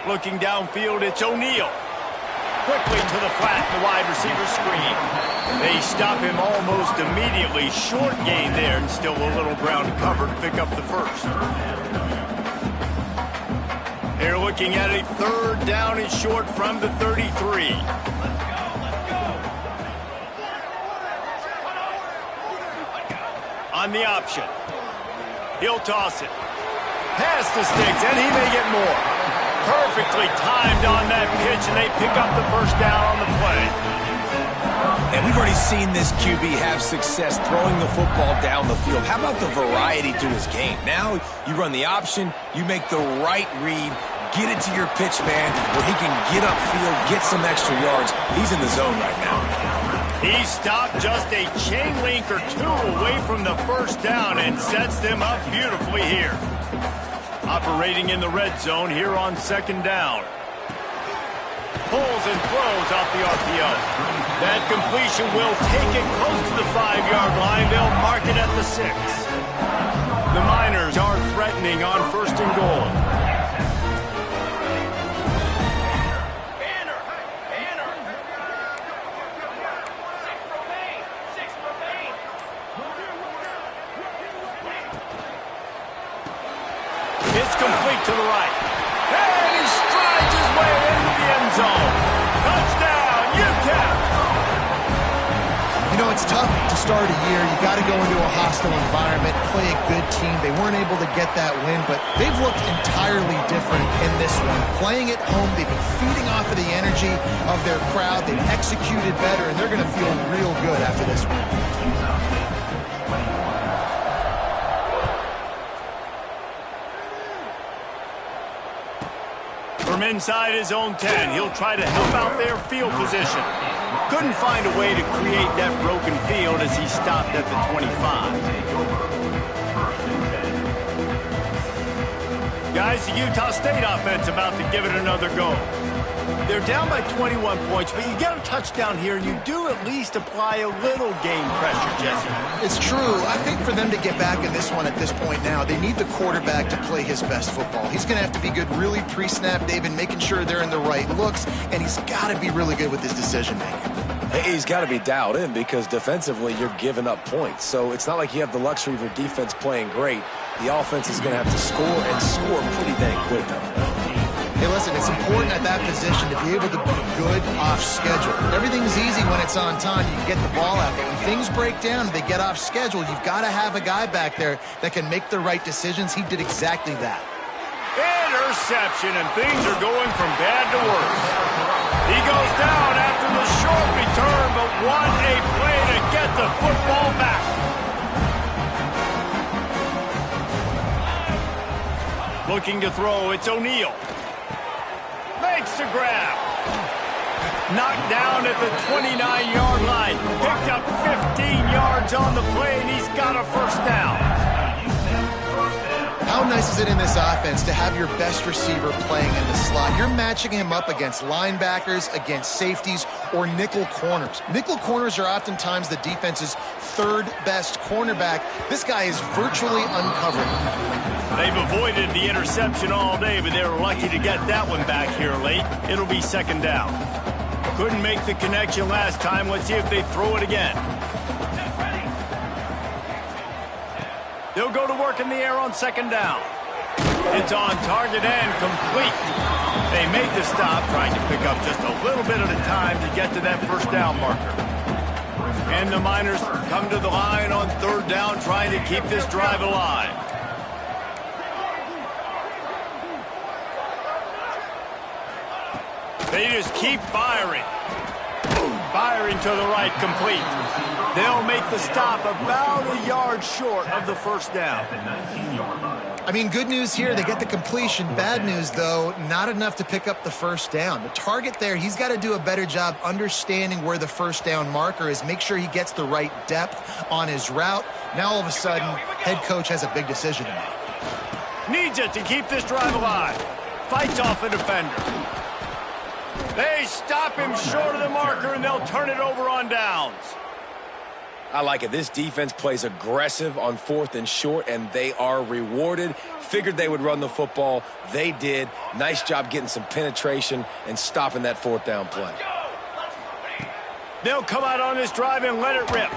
Looking downfield, it's O'Neal. Quickly to the flat, the wide receiver screen. They stop him almost immediately. Short gain there, and still a little ground to cover to pick up the first. They're looking at a third down and short from the 33. On the option. He'll toss it. Past the sticks, and he may get more. Perfectly timed on that pitch, and they pick up the first down on the play. And we've already seen this QB have success throwing the football down the field. How about the variety to his game? Now you run the option, you make the right read, get it to your pitch man where he can get upfield, get some extra yards. He's in the zone right now. He stopped just a chain link or two away from the first down and sets them up beautifully here. Operating in the red zone here on 2nd down. Pulls and throws off the RPO. That completion will take it close to the 5-yard line. They'll mark it at the 6. The Miners are threatening on 1st and goal. It's complete to the right. And he strides his way into the end zone. Touchdown, UTEP! You know, it's tough to start a year. You got to go into a hostile environment, play a good team. They weren't able to get that win, but they've looked entirely different in this one. Playing at home, they've been feeding off of the energy of their crowd. They've executed better, and they're going to feel real good after this one. From inside his own 10, he'll try to help out their field position. Couldn't find a way to create that broken field as he stopped at the 25. Guys, the Utah State offense about to give it another go. They're down by 21 points, but you get a touchdown here, and you do at least apply a little game pressure, Jesse. It's true. I think for them to get back in this one at this point now, they need the quarterback to play his best football. He's going to have to be good really pre-snap, David, making sure they're in the right looks, and he's got to be really good with his decision-making. He's got to be dialed in because defensively you're giving up points. So it's not like you have the luxury of your defense playing great. The offense is going to have to score and score pretty dang quick. Hey, listen, it's important at that position to be able to be good off schedule. Everything's easy when it's on time. You can get the ball out. But when things break down and they get off schedule, you've got to have a guy back there that can make the right decisions. He did exactly that. Interception, and things are going from bad to worse. He goes down after the short return, but what a play to get the football back. Looking to throw, it's O'Neal. Makes the grab. Knocked down at the 29-yard line. Picked up 15 yards on the play, and he's got a first down. How nice is it in this offense to have your best receiver playing in the slot? You're matching him up against linebackers, against safeties, or nickel corners. Nickel corners are oftentimes the defense's third best cornerback. This guy is virtually uncovered. They've avoided the interception all day, but they were lucky to get that one back here late. It'll be second down. Couldn't make the connection last time. Let's see if they throw it again. They'll go to work in the air on second down. It's on target and complete. They made the stop, trying to pick up just a little bit at a time to get to that first down marker. And the Miners come to the line on third down, trying to keep this drive alive. They just keep firing. Firing to the right, complete. They'll make the stop about a yard short of the first down. I mean, good news here, they get the completion. Bad news, though, not enough to pick up the first down. The target there, he's got to do a better job understanding where the first down marker is, make sure he gets the right depth on his route. Now, all of a sudden, head coach has a big decision to make. Needs it to keep this drive alive. Fights off a defender. They stop him short of the marker, and they'll turn it over on downs. I like it. This defense plays aggressive on fourth and short, and they are rewarded. Figured they would run the football. They did. Nice job getting some penetration and stopping that fourth down play. They'll come out on this drive and let it rip.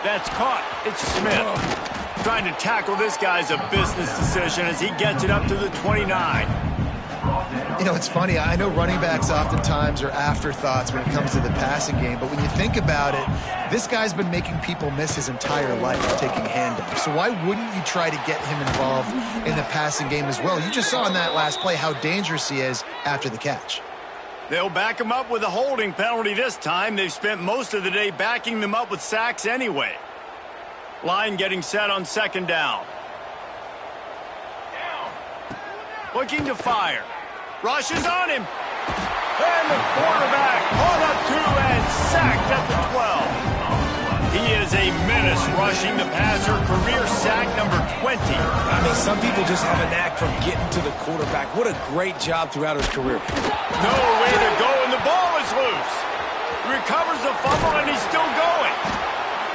That's caught. It's Smith. Trying to tackle this guy's a business decision as he gets it up to the 29. You know, it's funny. I know running backs oftentimes are afterthoughts when it comes to the passing game, but when you think about it, this guy's been making people miss his entire life taking handoffs. So why wouldn't you try to get him involved in the passing game as well? You just saw in that last play how dangerous he is after the catch. They'll back him up with a holding penalty this time. They've spent most of the day backing them up with sacks anyway. Line getting set on second down. Looking to fire. Rushes on him. And the quarterback caught up to and sacked at the 12. He is a menace rushing the passer. Career sack number 20. I mean, some people just have a knack for getting to the quarterback. What a great job throughout his career. No way to go, and the ball is loose. Recovers the fumble, and he's still going.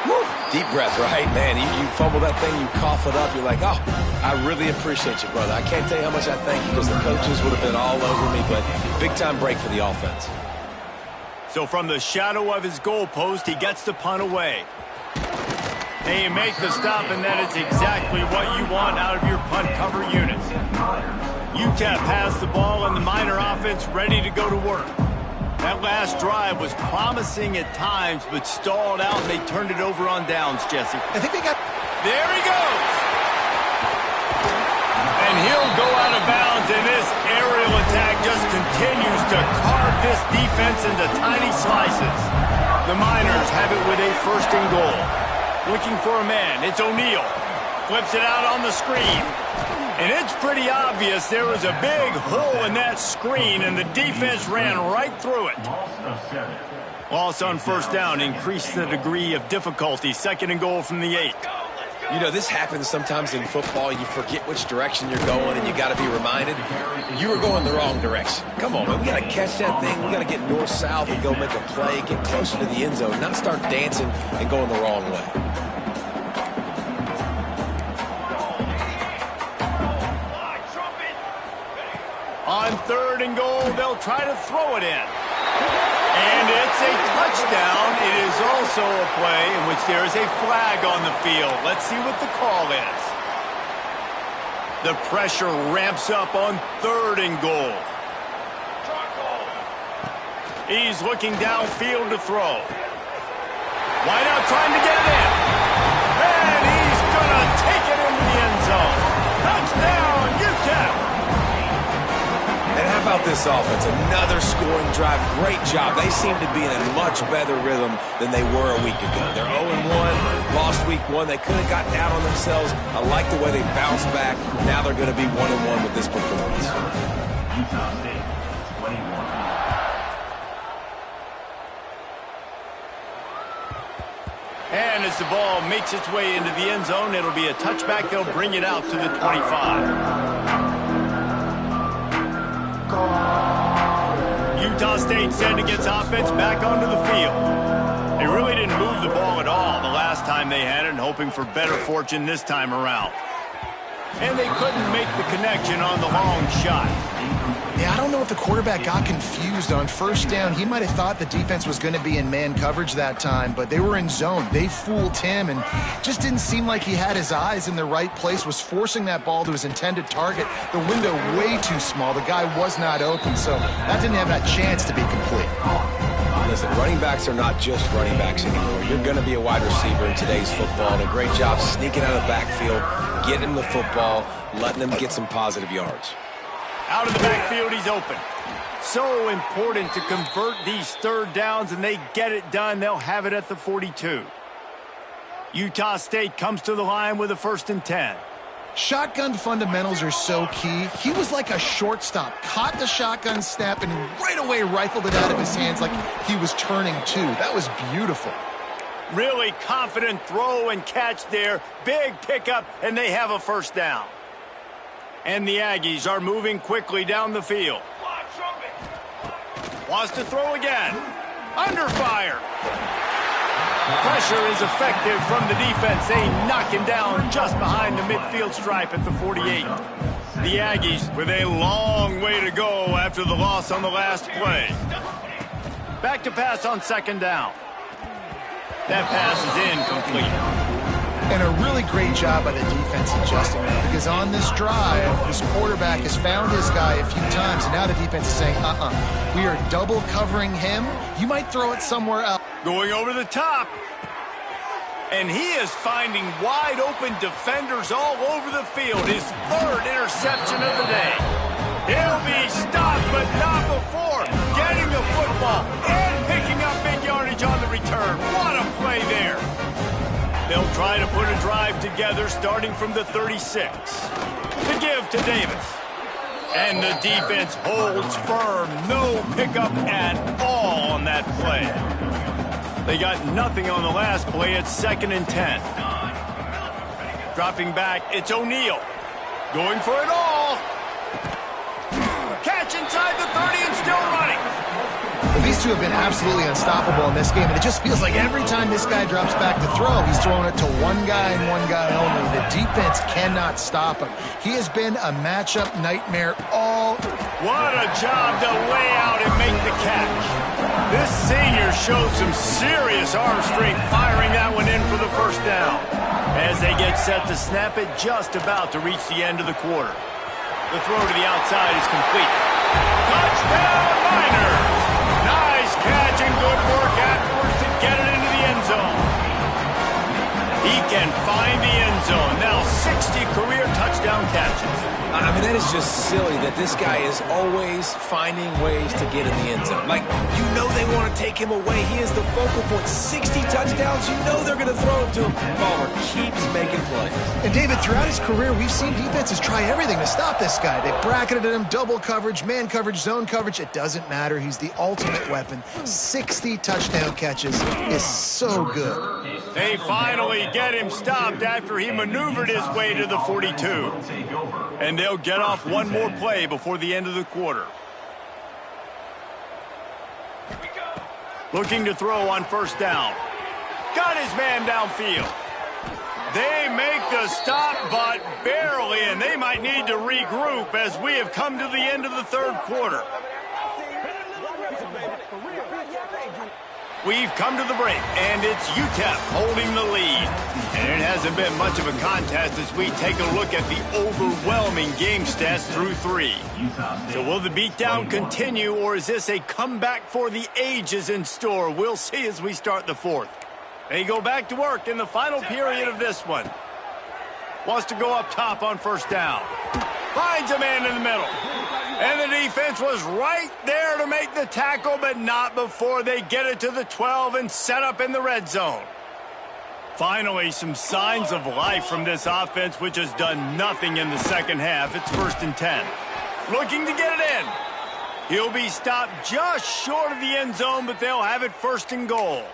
Woo. Deep breath, right? Man, you fumble that thing, you cough it up, you're like, oh, I really appreciate you, brother. I can't tell you how much I thank you because the coaches would have been all over me, but big-time break for the offense. So from the shadow of his goalpost, he gets the punt away. And you make the stop, and that is exactly what you want out of your punt cover unit. UTEP has the ball, and the Miner offense ready to go to work. That last drive was promising at times, but stalled out, and they turned it over on downs, Jesse. I think they got... There he goes! And he'll go out of bounds, and this aerial attack just continues to carve this defense into tiny slices. The Miners have it with a first and goal. Looking for a man, it's O'Neal. Flips it out on the screen. And it's pretty obvious there was a big hole in that screen, and the defense ran right through it. Loss on first down increased the degree of difficulty. Second and goal from the 8. You know, this happens sometimes in football. You forget which direction you're going, and you got to be reminded you were going the wrong direction. Come on, man. We got to catch that thing. We got to get north-south and go make a play, get closer to the end zone, not start dancing and going the wrong way. On 3rd and goal, they'll try to throw it in. And it's a touchdown. It is also a play in which there is a flag on the field. Let's see what the call is. The pressure ramps up on 3rd and goal. He's looking downfield to throw. Wide out trying to get it in. And he's going to take it into the end zone. Touchdown, UTEP. And how about this offense? Another scoring drive. Great job. They seem to be in a much better rhythm than they were a week ago. They're 0-1, lost week 1. They could have gotten down on themselves. I like the way they bounced back. Now they're going to be 1-1 with this performance. Utah State, 21. And as the ball makes its way into the end zone, it'll be a touchback. They'll bring it out to the 25. Utah State sending its offense back onto the field. They really didn't move the ball at all the last time they had it, and hoping for better fortune this time around. And they couldn't make the connection on the long shot. Yeah, I don't know if the quarterback got confused on 1st down. He might have thought the defense was going to be in man coverage that time, but they were in zone. They fooled him and just didn't seem like he had his eyes in the right place, was forcing that ball to his intended target. The window way too small. The guy was not open, so that didn't have that chance to be complete. Listen, running backs are not just running backs anymore. You're going to be a wide receiver in today's football, and a great job sneaking out of the backfield, getting him the football, letting him get some positive yards. Out of the backfield, he's open. So important to convert these 3rd downs, and they get it done. They'll have it at the 42. Utah State comes to the line with a 1st and 10. Shotgun fundamentals are so key. He was like a shortstop, caught the shotgun snap, and right away rifled it out of his hands like he was turning 2. That was beautiful. Really confident throw and catch there. Big pickup, and they have a 1st down. And the Aggies are moving quickly down the field. Wants to throw again. Under fire. Pressure is effective from the defense. They knock him down just behind the midfield stripe at the 48. The Aggies with a long way to go after the loss on the last play. Back to pass on 2nd down. That pass is incomplete. And a really great job by the defense adjusting that, because on this drive, this quarterback has found his guy a few times, and now the defense is saying, we are double covering him. You might throw it somewhere else. Going over the top. And he is finding wide open defenders all over the field. His 3rd interception of the day. He'll be stopped, but not before getting the football and picking up big yardage on the return. What a play there. They'll try to put a drive together starting from the 36. The give to Davis. And the defense holds firm. No pickup at all on that play. They got nothing on the last play at 2nd and 10. Dropping back, it's O'Neal. Going for it all. Catch inside the 30 and still running. But these two have been absolutely unstoppable in this game, and it just feels like every time this guy drops back to throw, he's throwing it to one guy and one guy only. The defense cannot stop him. He has been a matchup nightmare all. What a job to lay out and make the catch. This senior showed some serious arm strength firing that one in for the 1st down. As they get set to snap it, just about to reach the end of the quarter. The throw to the outside is complete. Touchdown, Miners! Nice catch and good work afterwards to get it into the end zone. He can find the end zone. Now 60 career touchdown catches. I mean, that is just silly that this guy is always finding ways to get in the end zone. Like, you know they want to take him away. He is the focal point. 60 touchdowns, you know they're going to throw it to him. Palmer keeps making plays. And David, throughout his career, we've seen defenses try everything to stop this guy. They've bracketed him, double coverage, man coverage, zone coverage. It doesn't matter. He's the ultimate weapon. 60 touchdown catches is so good. They finally get him stopped after he maneuvered his way to the 42. And they'll get off one more play before the end of the quarter. Looking to throw on first down. Got his man downfield. They make the stop, but barely, and they might need to regroup as we have come to the end of the third quarter. We've come to the break, and it's UTEP holding the lead. And it hasn't been much of a contest as we take a look at the overwhelming game stats through 3. So will the beatdown continue, or is this a comeback for the ages in store? We'll see as we start the fourth. They go back to work in the final period of this one. Wants to go up top on first down. Finds a man in the middle. And the defense was right there to make the tackle, but not before they get it to the 12 and set up in the red zone. Finally, some signs of life from this offense, which has done nothing in the second half. It's 1st and 10. Looking to get it in. He'll be stopped just short of the end zone, but they'll have it 1st and goal.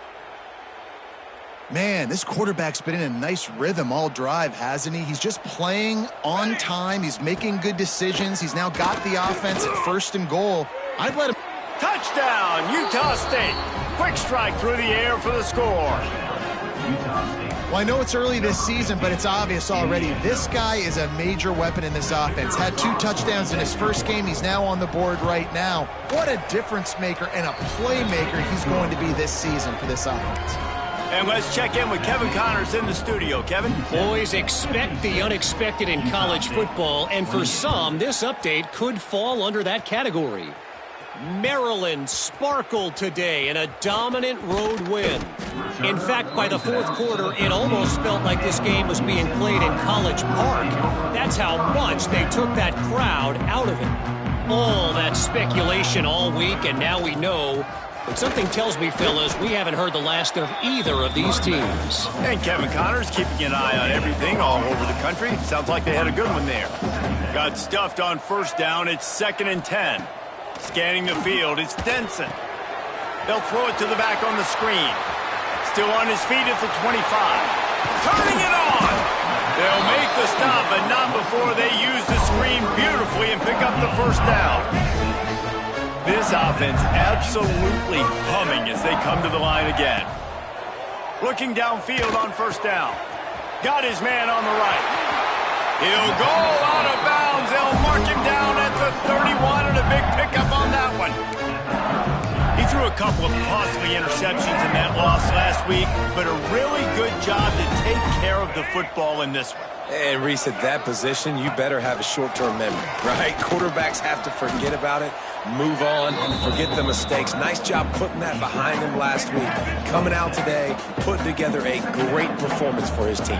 Man, this quarterback's been in a nice rhythm all drive, hasn't he? He's just playing on time. He's making good decisions. He's now got the offense at 1st and goal. I'd let him... Touchdown, Utah State. Quick strike through the air for the score. Well, I know it's early this season, but it's obvious already. This guy is a major weapon in this offense. Had 2 touchdowns in his first game. He's now on the board right now. What a difference maker and a playmaker he's going to be this season for this offense. And let's check in with Kevin Connors in the studio. Kevin? Boys, expect the unexpected in college football, and for some, this update could fall under that category. Maryland sparkled today in a dominant road win. In fact, by the fourth quarter, it almost felt like this game was being played in College Park. That's how much they took that crowd out of it. All that speculation all week, and now we know. But something tells me, fellas, we haven't heard the last of either of these teams. And Kevin Connors keeping an eye on everything all over the country. Sounds like they had a good one there. Got stuffed on first down. It's 2nd and 10. Scanning the field, it's Denson. They'll throw it to the back on the screen. Still on his feet at the 25. Turning it on! They'll make the stop, but not before they use the screen beautifully and pick up the first down. This offense absolutely humming as they come to the line again. Looking downfield on first down. Got his man on the right. He'll go out of bounds. They'll mark him down at the 31 and a big pickup on that one. He threw a couple of costly interceptions in that loss last week, but a really good job to take care of the football in this one. And Reese, at that position, you better have a short-term memory, right? Quarterbacks have to forget about it, move on, forget the mistakes. Nice job putting that behind him last week. Coming out today, putting together a great performance for his team.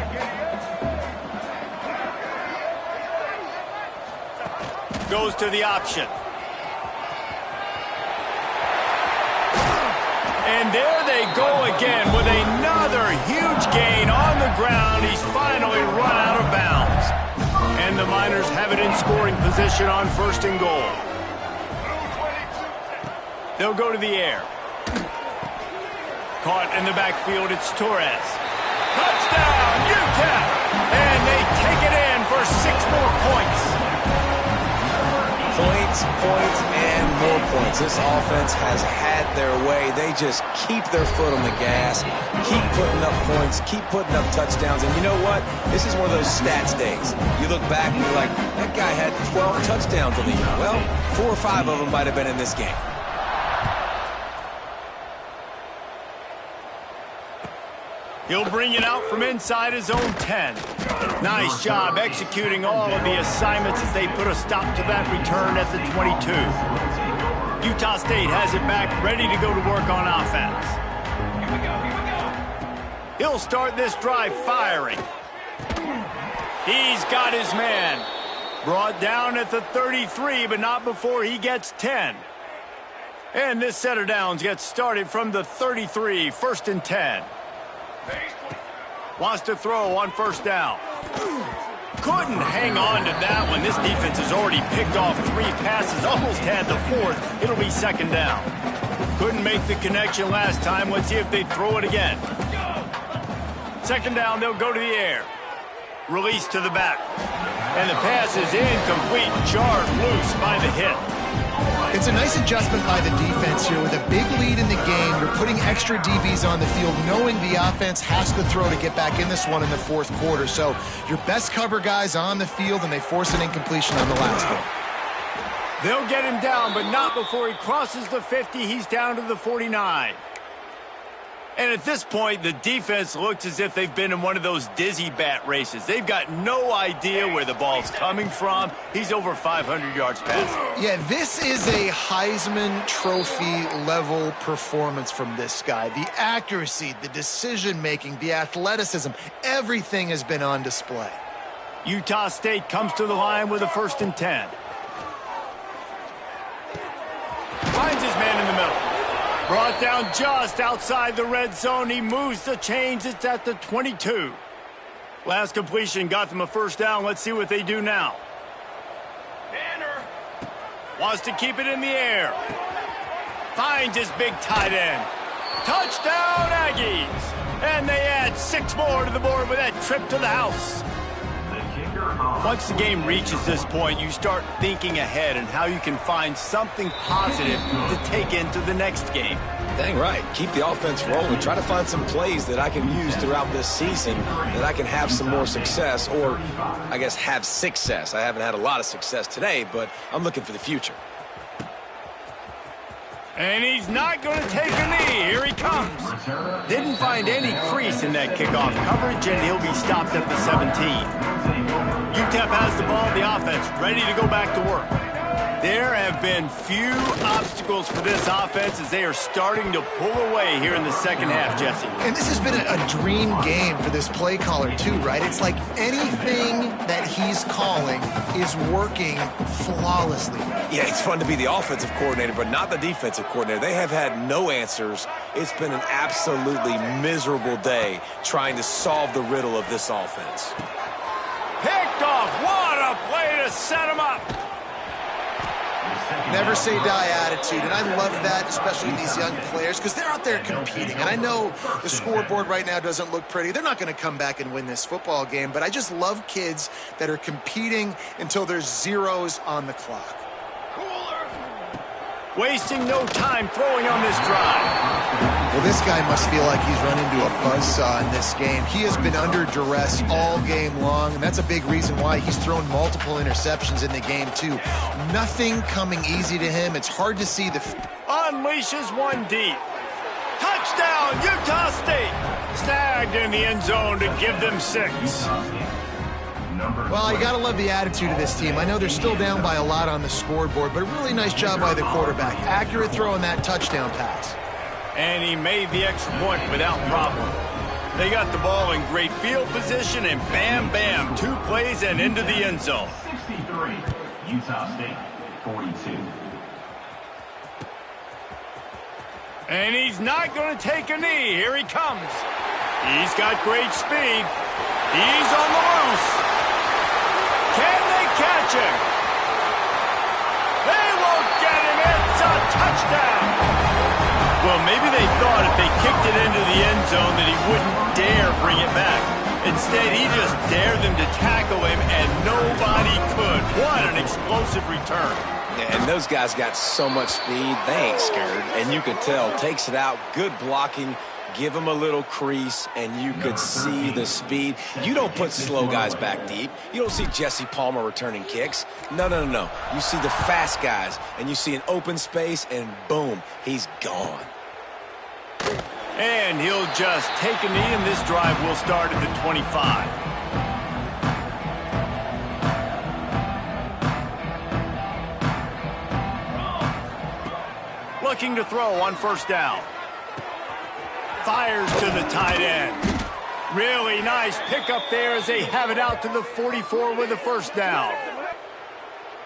Goes to the option. And there they go again with another huge gain on the ground. He's finally run out of bounds. And the Miners have it in scoring position on 1st and goal. They'll go to the air. Caught in the backfield, it's Torres. Touchdown, UTEP! And they take it in for 6 more points. Points, and more points. This offense has had their way. They just keep their foot on the gas, keep putting up points, keep putting up touchdowns. And you know what? This is one of those stats days. You look back and you're like, that guy had 12 touchdowns on the year. Well, 4 or 5 of them might have been in this game. He'll bring it out from inside his own 10. Nice job executing all of the assignments as they put a stop to that return at the 22. Utah State has it back, ready to go to work on offense. He'll start this drive firing. He's got his man. Brought down at the 33, but not before he gets 10. And this set of downs gets started from the 33, 1st and 10. Wants to throw on 1st down. Couldn't hang on to that one. This defense has already picked off 3 passes, almost had the 4th. It'll be 2nd down. Couldn't make the connection last time. Let's see if they throw it again. 2nd down, they'll go to the air. Release to the back. And the pass is incomplete, jarred loose by the hit. It's a nice adjustment by the defense here. With a big lead in the game, you're putting extra DBs on the field, knowing the offense has to throw to get back in this one in the 4th quarter. So your best cover guys on the field, and they force an incompletion on the last one. They'll get him down, but not before he crosses the 50. He's down to the 49. And at this point, the defense looks as if they've been in one of those dizzy bat races. They've got no idea where the ball's coming from. He's over 500 yards passing. Yeah, this is a Heisman Trophy level performance from this guy. The accuracy, the decision-making, the athleticism, everything has been on display. Utah State comes to the line with a 1st and 10. Finds his man in the middle. Brought down just outside the red zone. He moves the chains. It's at the 22. Last completion got them a 1st down. Let's see what they do now. Wants to keep it in the air. Finds his big tight end. Touchdown, Aggies. And they add 6 more to the board with that trip to the house. Once the game reaches this point, you start thinking ahead and how you can find something positive to take into the next game. Dang right. Keep the offense rolling. Try to find some plays that I can use throughout this season that I can have some more success, or I guess have success. I haven't had a lot of success today, but I'm looking for the future. And he's not going to take a knee. Here he comes. Didn't find any crease in that kickoff coverage, and he'll be stopped at the 17. UTEP has the ball, the offense ready to go back to work. There have been few obstacles for this offense as they are starting to pull away here in the 2nd half, Jesse. And this has been a dream game for this play caller too, right? It's like anything that he's calling is working flawlessly. Yeah, it's fun to be the offensive coordinator, but not the defensive coordinator. They have had no answers. It's been an absolutely miserable day trying to solve the riddle of this offense. Picked off. What a play to set him up. Never say die attitude, and I love that, especially these young players, because they're out there competing. And I know the scoreboard right now doesn't look pretty. They're not going to come back and win this football game, but I just love kids that are competing until there's zeros on the clock. Wasting no time throwing on this drive. Well, this guy must feel like he's run into a buzzsaw in this game. He has been under duress all game long, and that's a big reason why he's thrown multiple interceptions in the game, too. Nothing coming easy to him. It's hard to see the... Unleashes one deep. Touchdown, Utah State. Snagged in the end zone to give them 6. Well, you got to love the attitude of this team. I know they're still down by a lot on the scoreboard, but a really nice job by the quarterback. Accurate throw on that touchdown pass. And he made the extra point without problem. They got the ball in great field position, and bam, bam, 2 plays and into the end zone. 63, Utah State, 42. And he's not going to take a knee. Here he comes. He's got great speed. He's on the loose. Can they catch him? They won't get him. It's a touchdown. Well, maybe they thought if they kicked it into the end zone that he wouldn't dare bring it back. Instead, he just dared them to tackle him, and nobody could. What an explosive return. Yeah, and those guys got so much speed, they ain't scared. And you could tell, takes it out, good blocking, give him a little crease, and you could see the speed. You don't put slow guys back deep. You don't see Jesse Palmer returning kicks. No, no, no, no. You see the fast guys, and you see an open space, and boom, he's gone. And he'll just take a knee, and this drive will start at the 25. Looking to throw on 1st down. Fires to the tight end. Really nice pickup there as they have it out to the 44 with the 1st down.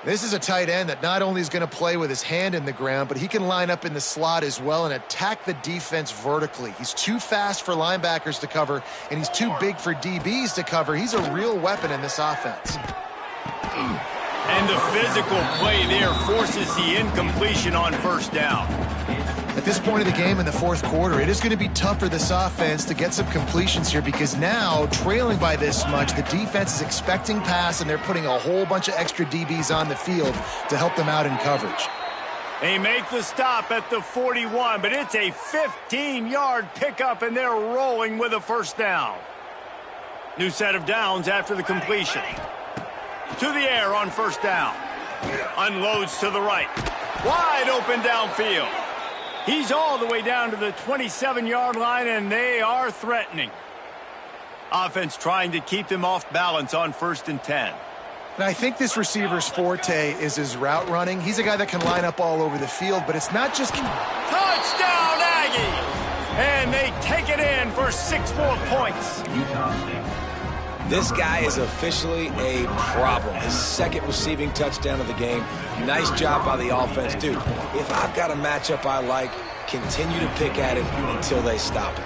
This is a tight end that not only is going to play with his hand in the ground, but he can line up in the slot as well and attack the defense vertically. He's too fast for linebackers to cover, and he's too big for DBs to cover. He's a real weapon in this offense. And the physical play there forces the incompletion on first down. At this point of the game in the fourth quarter, it is going to be tough for this offense to get some completions here because now, trailing by this much, the defense is expecting pass, and they're putting a whole bunch of extra DBs on the field to help them out in coverage. They make the stop at the 41, but it's a 15-yard pickup, and they're rolling with a first down. New set of downs after the completion. To the air on first down. Unloads to the right. Wide open downfield. He's all the way down to the 27-yard line, and they are threatening. Offense trying to keep them off balance on 1st and 10. And I think this receiver's forte is his route running. He's a guy that can line up all over the field, but it's not just... Touchdown, Aggies! And they take it in for 6 more points. This guy is officially a problem. His 2nd receiving touchdown of the game. Nice job by the offense. Dude, if I've got a matchup I like, continue to pick at it until they stop it.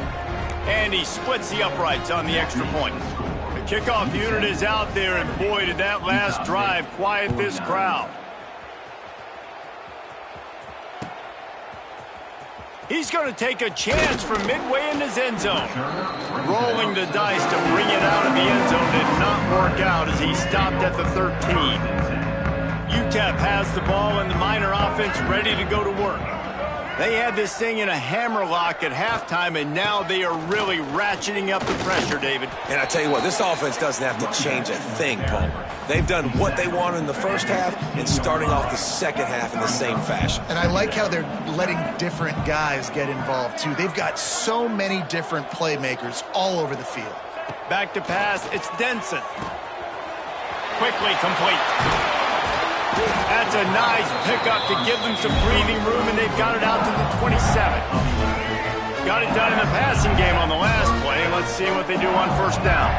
And he splits the uprights on the extra point. The kickoff unit is out there, and boy, did that last drive quiet this crowd. He's going to take a chance from midway in his end zone. Rolling the dice to bring it out of the end zone did not work out as he stopped at the 13. UTEP has the ball and the Miner offense ready to go to work. They had this thing in a hammerlock at halftime, and now they are really ratcheting up the pressure, David. And I tell you what, this offense doesn't have to change a thing, Palmer. They've done what they wanted in the first half and starting off the second half in the same fashion. And I like how they're letting different guys get involved, too. They've got so many different playmakers all over the field. Back to pass, it's Denson. Quickly complete. That's a nice pickup to give them some breathing room, and they've got it out to the 27. Got it done in the passing game on the last play. Let's see what they do on first down.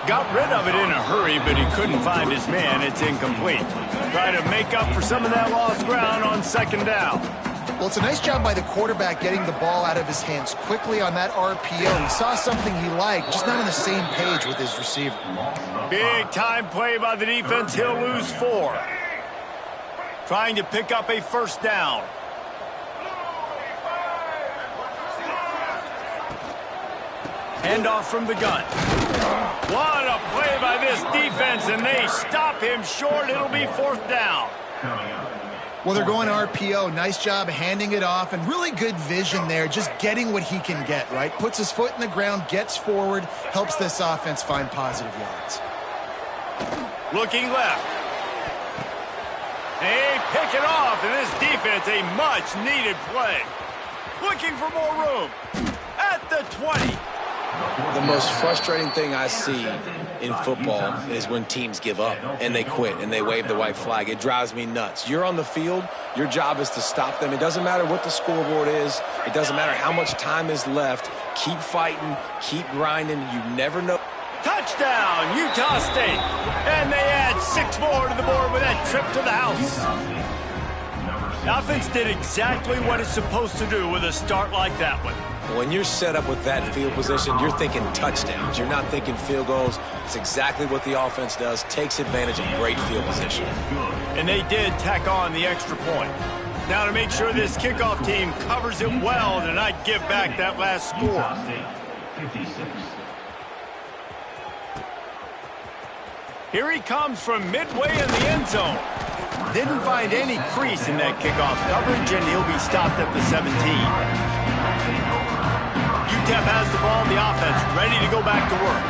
Got rid of it in a hurry, but he couldn't find his man. It's incomplete. Try to make up for some of that lost ground on 2nd down. Well, it's a nice job by the quarterback getting the ball out of his hands quickly on that RPO. He saw something he liked, just not on the same page with his receiver. Big time play by the defense. He'll lose 4. Trying to pick up a first down. Handoff from the gun. What a play by this defense, and they stop him short. It'll be 4th down. Well, they're going RPO. Nice job handing it off, and really good vision there, just getting what he can get, right? Puts his foot in the ground, gets forward, helps this offense find positive yards. Looking left. They pick it off, and this defense, a much-needed play. Looking for more room. At the 20. The most frustrating thing I see in football is when teams give up and they quit and they wave the white flag. It drives me nuts. You're on the field. Your job is to stop them. It doesn't matter what the scoreboard is. It doesn't matter how much time is left. Keep fighting. Keep grinding. You never know. Touchdown, Utah State. And they add 6 more to the board with that trip to the house. The offense did exactly what it's supposed to do with a start like that one. When you're set up with that field position, you're thinking touchdowns. You're not thinking field goals. It's exactly what the offense does. Takes advantage of great field position. And they did tack on the extra point. Now to make sure this kickoff team covers it well to not give back that last score. Here he comes from midway in the end zone. Didn't find any crease in that kickoff coverage, and he'll be stopped at the 17. UTEP has the ball in the offense, ready to go back to work.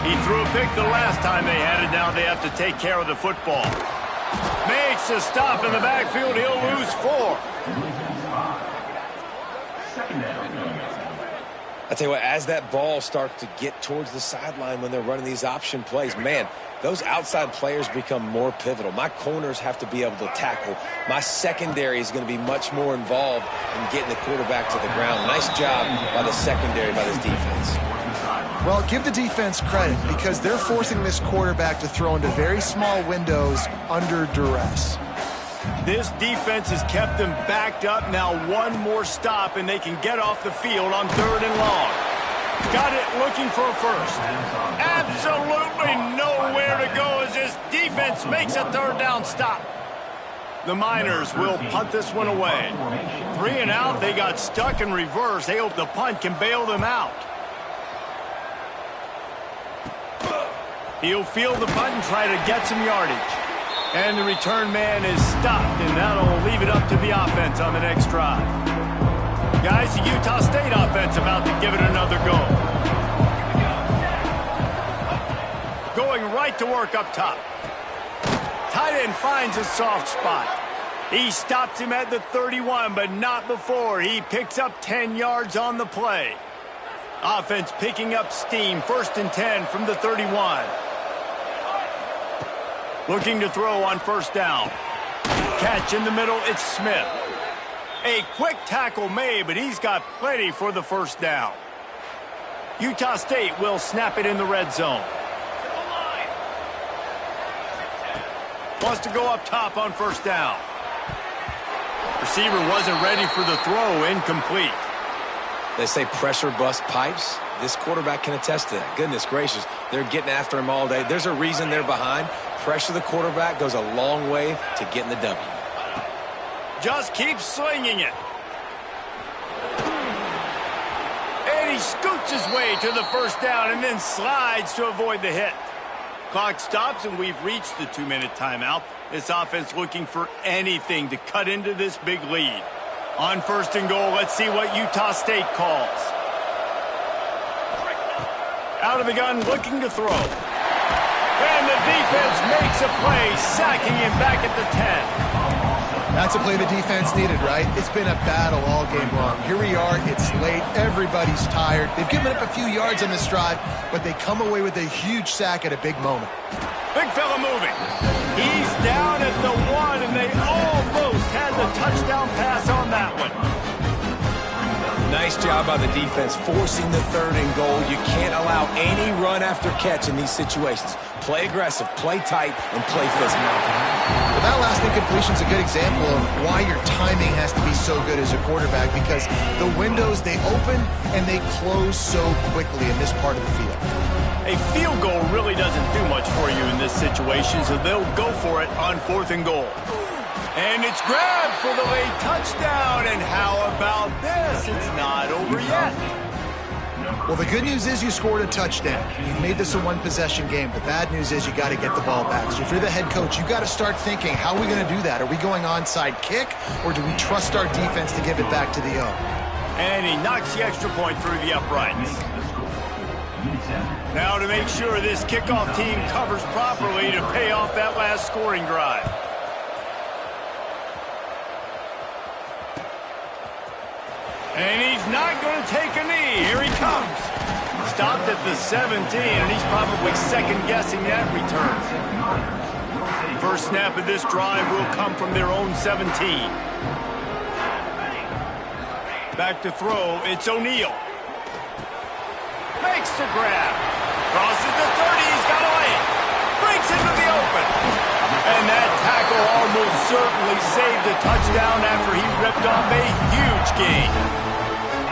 He threw a pick the last time they had it. Now they have to take care of the football. Makes a stop in the backfield. He'll lose 4. I tell you what, as that ball starts to get towards the sideline when they're running these option plays, man, those outside players become more pivotal. My corners have to be able to tackle. My secondary is going to be much more involved in getting the quarterback to the ground. Nice job by the secondary, by this defense. Well, give the defense credit because they're forcing this quarterback to throw into very small windows under duress. This defense has kept them backed up. Now one more stop, and they can get off the field on 3rd and long. Got it looking for a first. Absolutely nowhere to go as this defense makes a 3rd down stop. The Miners will punt this one away. 3 and out, they got stuck in reverse. They hope the punt can bail them out. He'll field the punt and try to get some yardage. And the return man is stopped, and that'll leave it up to the offense on the next drive. Guys, the Utah State offense about to give it another go. Going right to work up top. Tight end finds a soft spot. He stops him at the 31, but not before. He picks up 10 yards on the play. Offense picking up steam. 1st and 10 from the 31. Looking to throw on 1st down. Catch in the middle, it's Smith. A quick tackle made, but he's got plenty for the 1st down. Utah State will snap it in the red zone. Wants to go up top on 1st down. Receiver wasn't ready for the throw, incomplete. They say pressure bust pipes. This quarterback can attest to that. Goodness gracious, they're getting after him all day. There's a reason they're behind. Pressure the quarterback goes a long way to getting the W. Just keep slinging it. And he scoots his way to the 1st down and then slides to avoid the hit. Clock stops and we've reached the 2-minute timeout. This offense looking for anything to cut into this big lead. On 1st and goal, let's see what Utah State calls. Out of the gun, looking to throw. And the defense makes a play, sacking him back at the 10. That's a play the defense needed, right? It's been a battle all game long. Here we are, it's late, everybody's tired. They've given up a few yards on this drive, but they come away with a huge sack at a big moment. Big fella moving. He's down at the 1, and they almost had the touchdown pass on that one. Nice job by the defense forcing the 3rd and goal. You can't allow any run after catch in these situations. Play aggressive, play tight, and play physical. Well, that last incompletion is a good example of why your timing has to be so good as a quarterback, because the windows, they open and they close so quickly in this part of the field. A field goal really doesn't do much for you in this situation, so they'll go for it on 4th and goal. And it's grabbed for the late touchdown. And how about this? It's not over yet. Well, the good news is you scored a touchdown. You made this a one-possession game. The bad news is you got to get the ball back. So if you're the head coach, you got to start thinking, how are we going to do that? Are we going onside kick, or do we trust our defense to give it back to the O? And he knocks the extra point through the uprights. Now to make sure this kickoff team covers properly to pay off that last scoring drive. And he's not going to take a knee. Here he comes. Stopped at the 17, and he's probably second-guessing that return. First snap of this drive will come from their own 17. Back to throw, it's O'Neal. Makes the grab. Crosses the 30, he's got a lane. Breaks into the open. And that tackle almost certainly saved a touchdown after he ripped off a huge gain.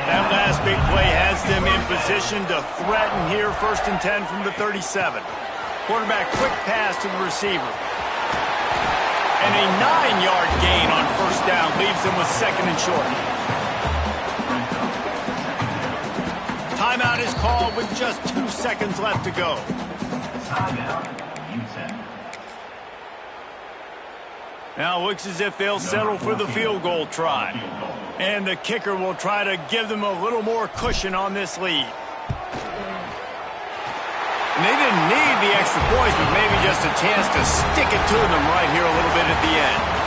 That last big play has them in position to threaten here. 1st and 10 from the 37. Quarterback quick pass to the receiver. And a 9-yard gain on 1st down leaves them with 2nd and short. Timeout is called with just 2 seconds left to go. Timeout, UTEP. Now it looks as if they'll settle for the field goal try. And the kicker will try to give them a little more cushion on this lead. And they didn't need the extra points, but maybe just a chance to stick it to them right here a little bit at the end.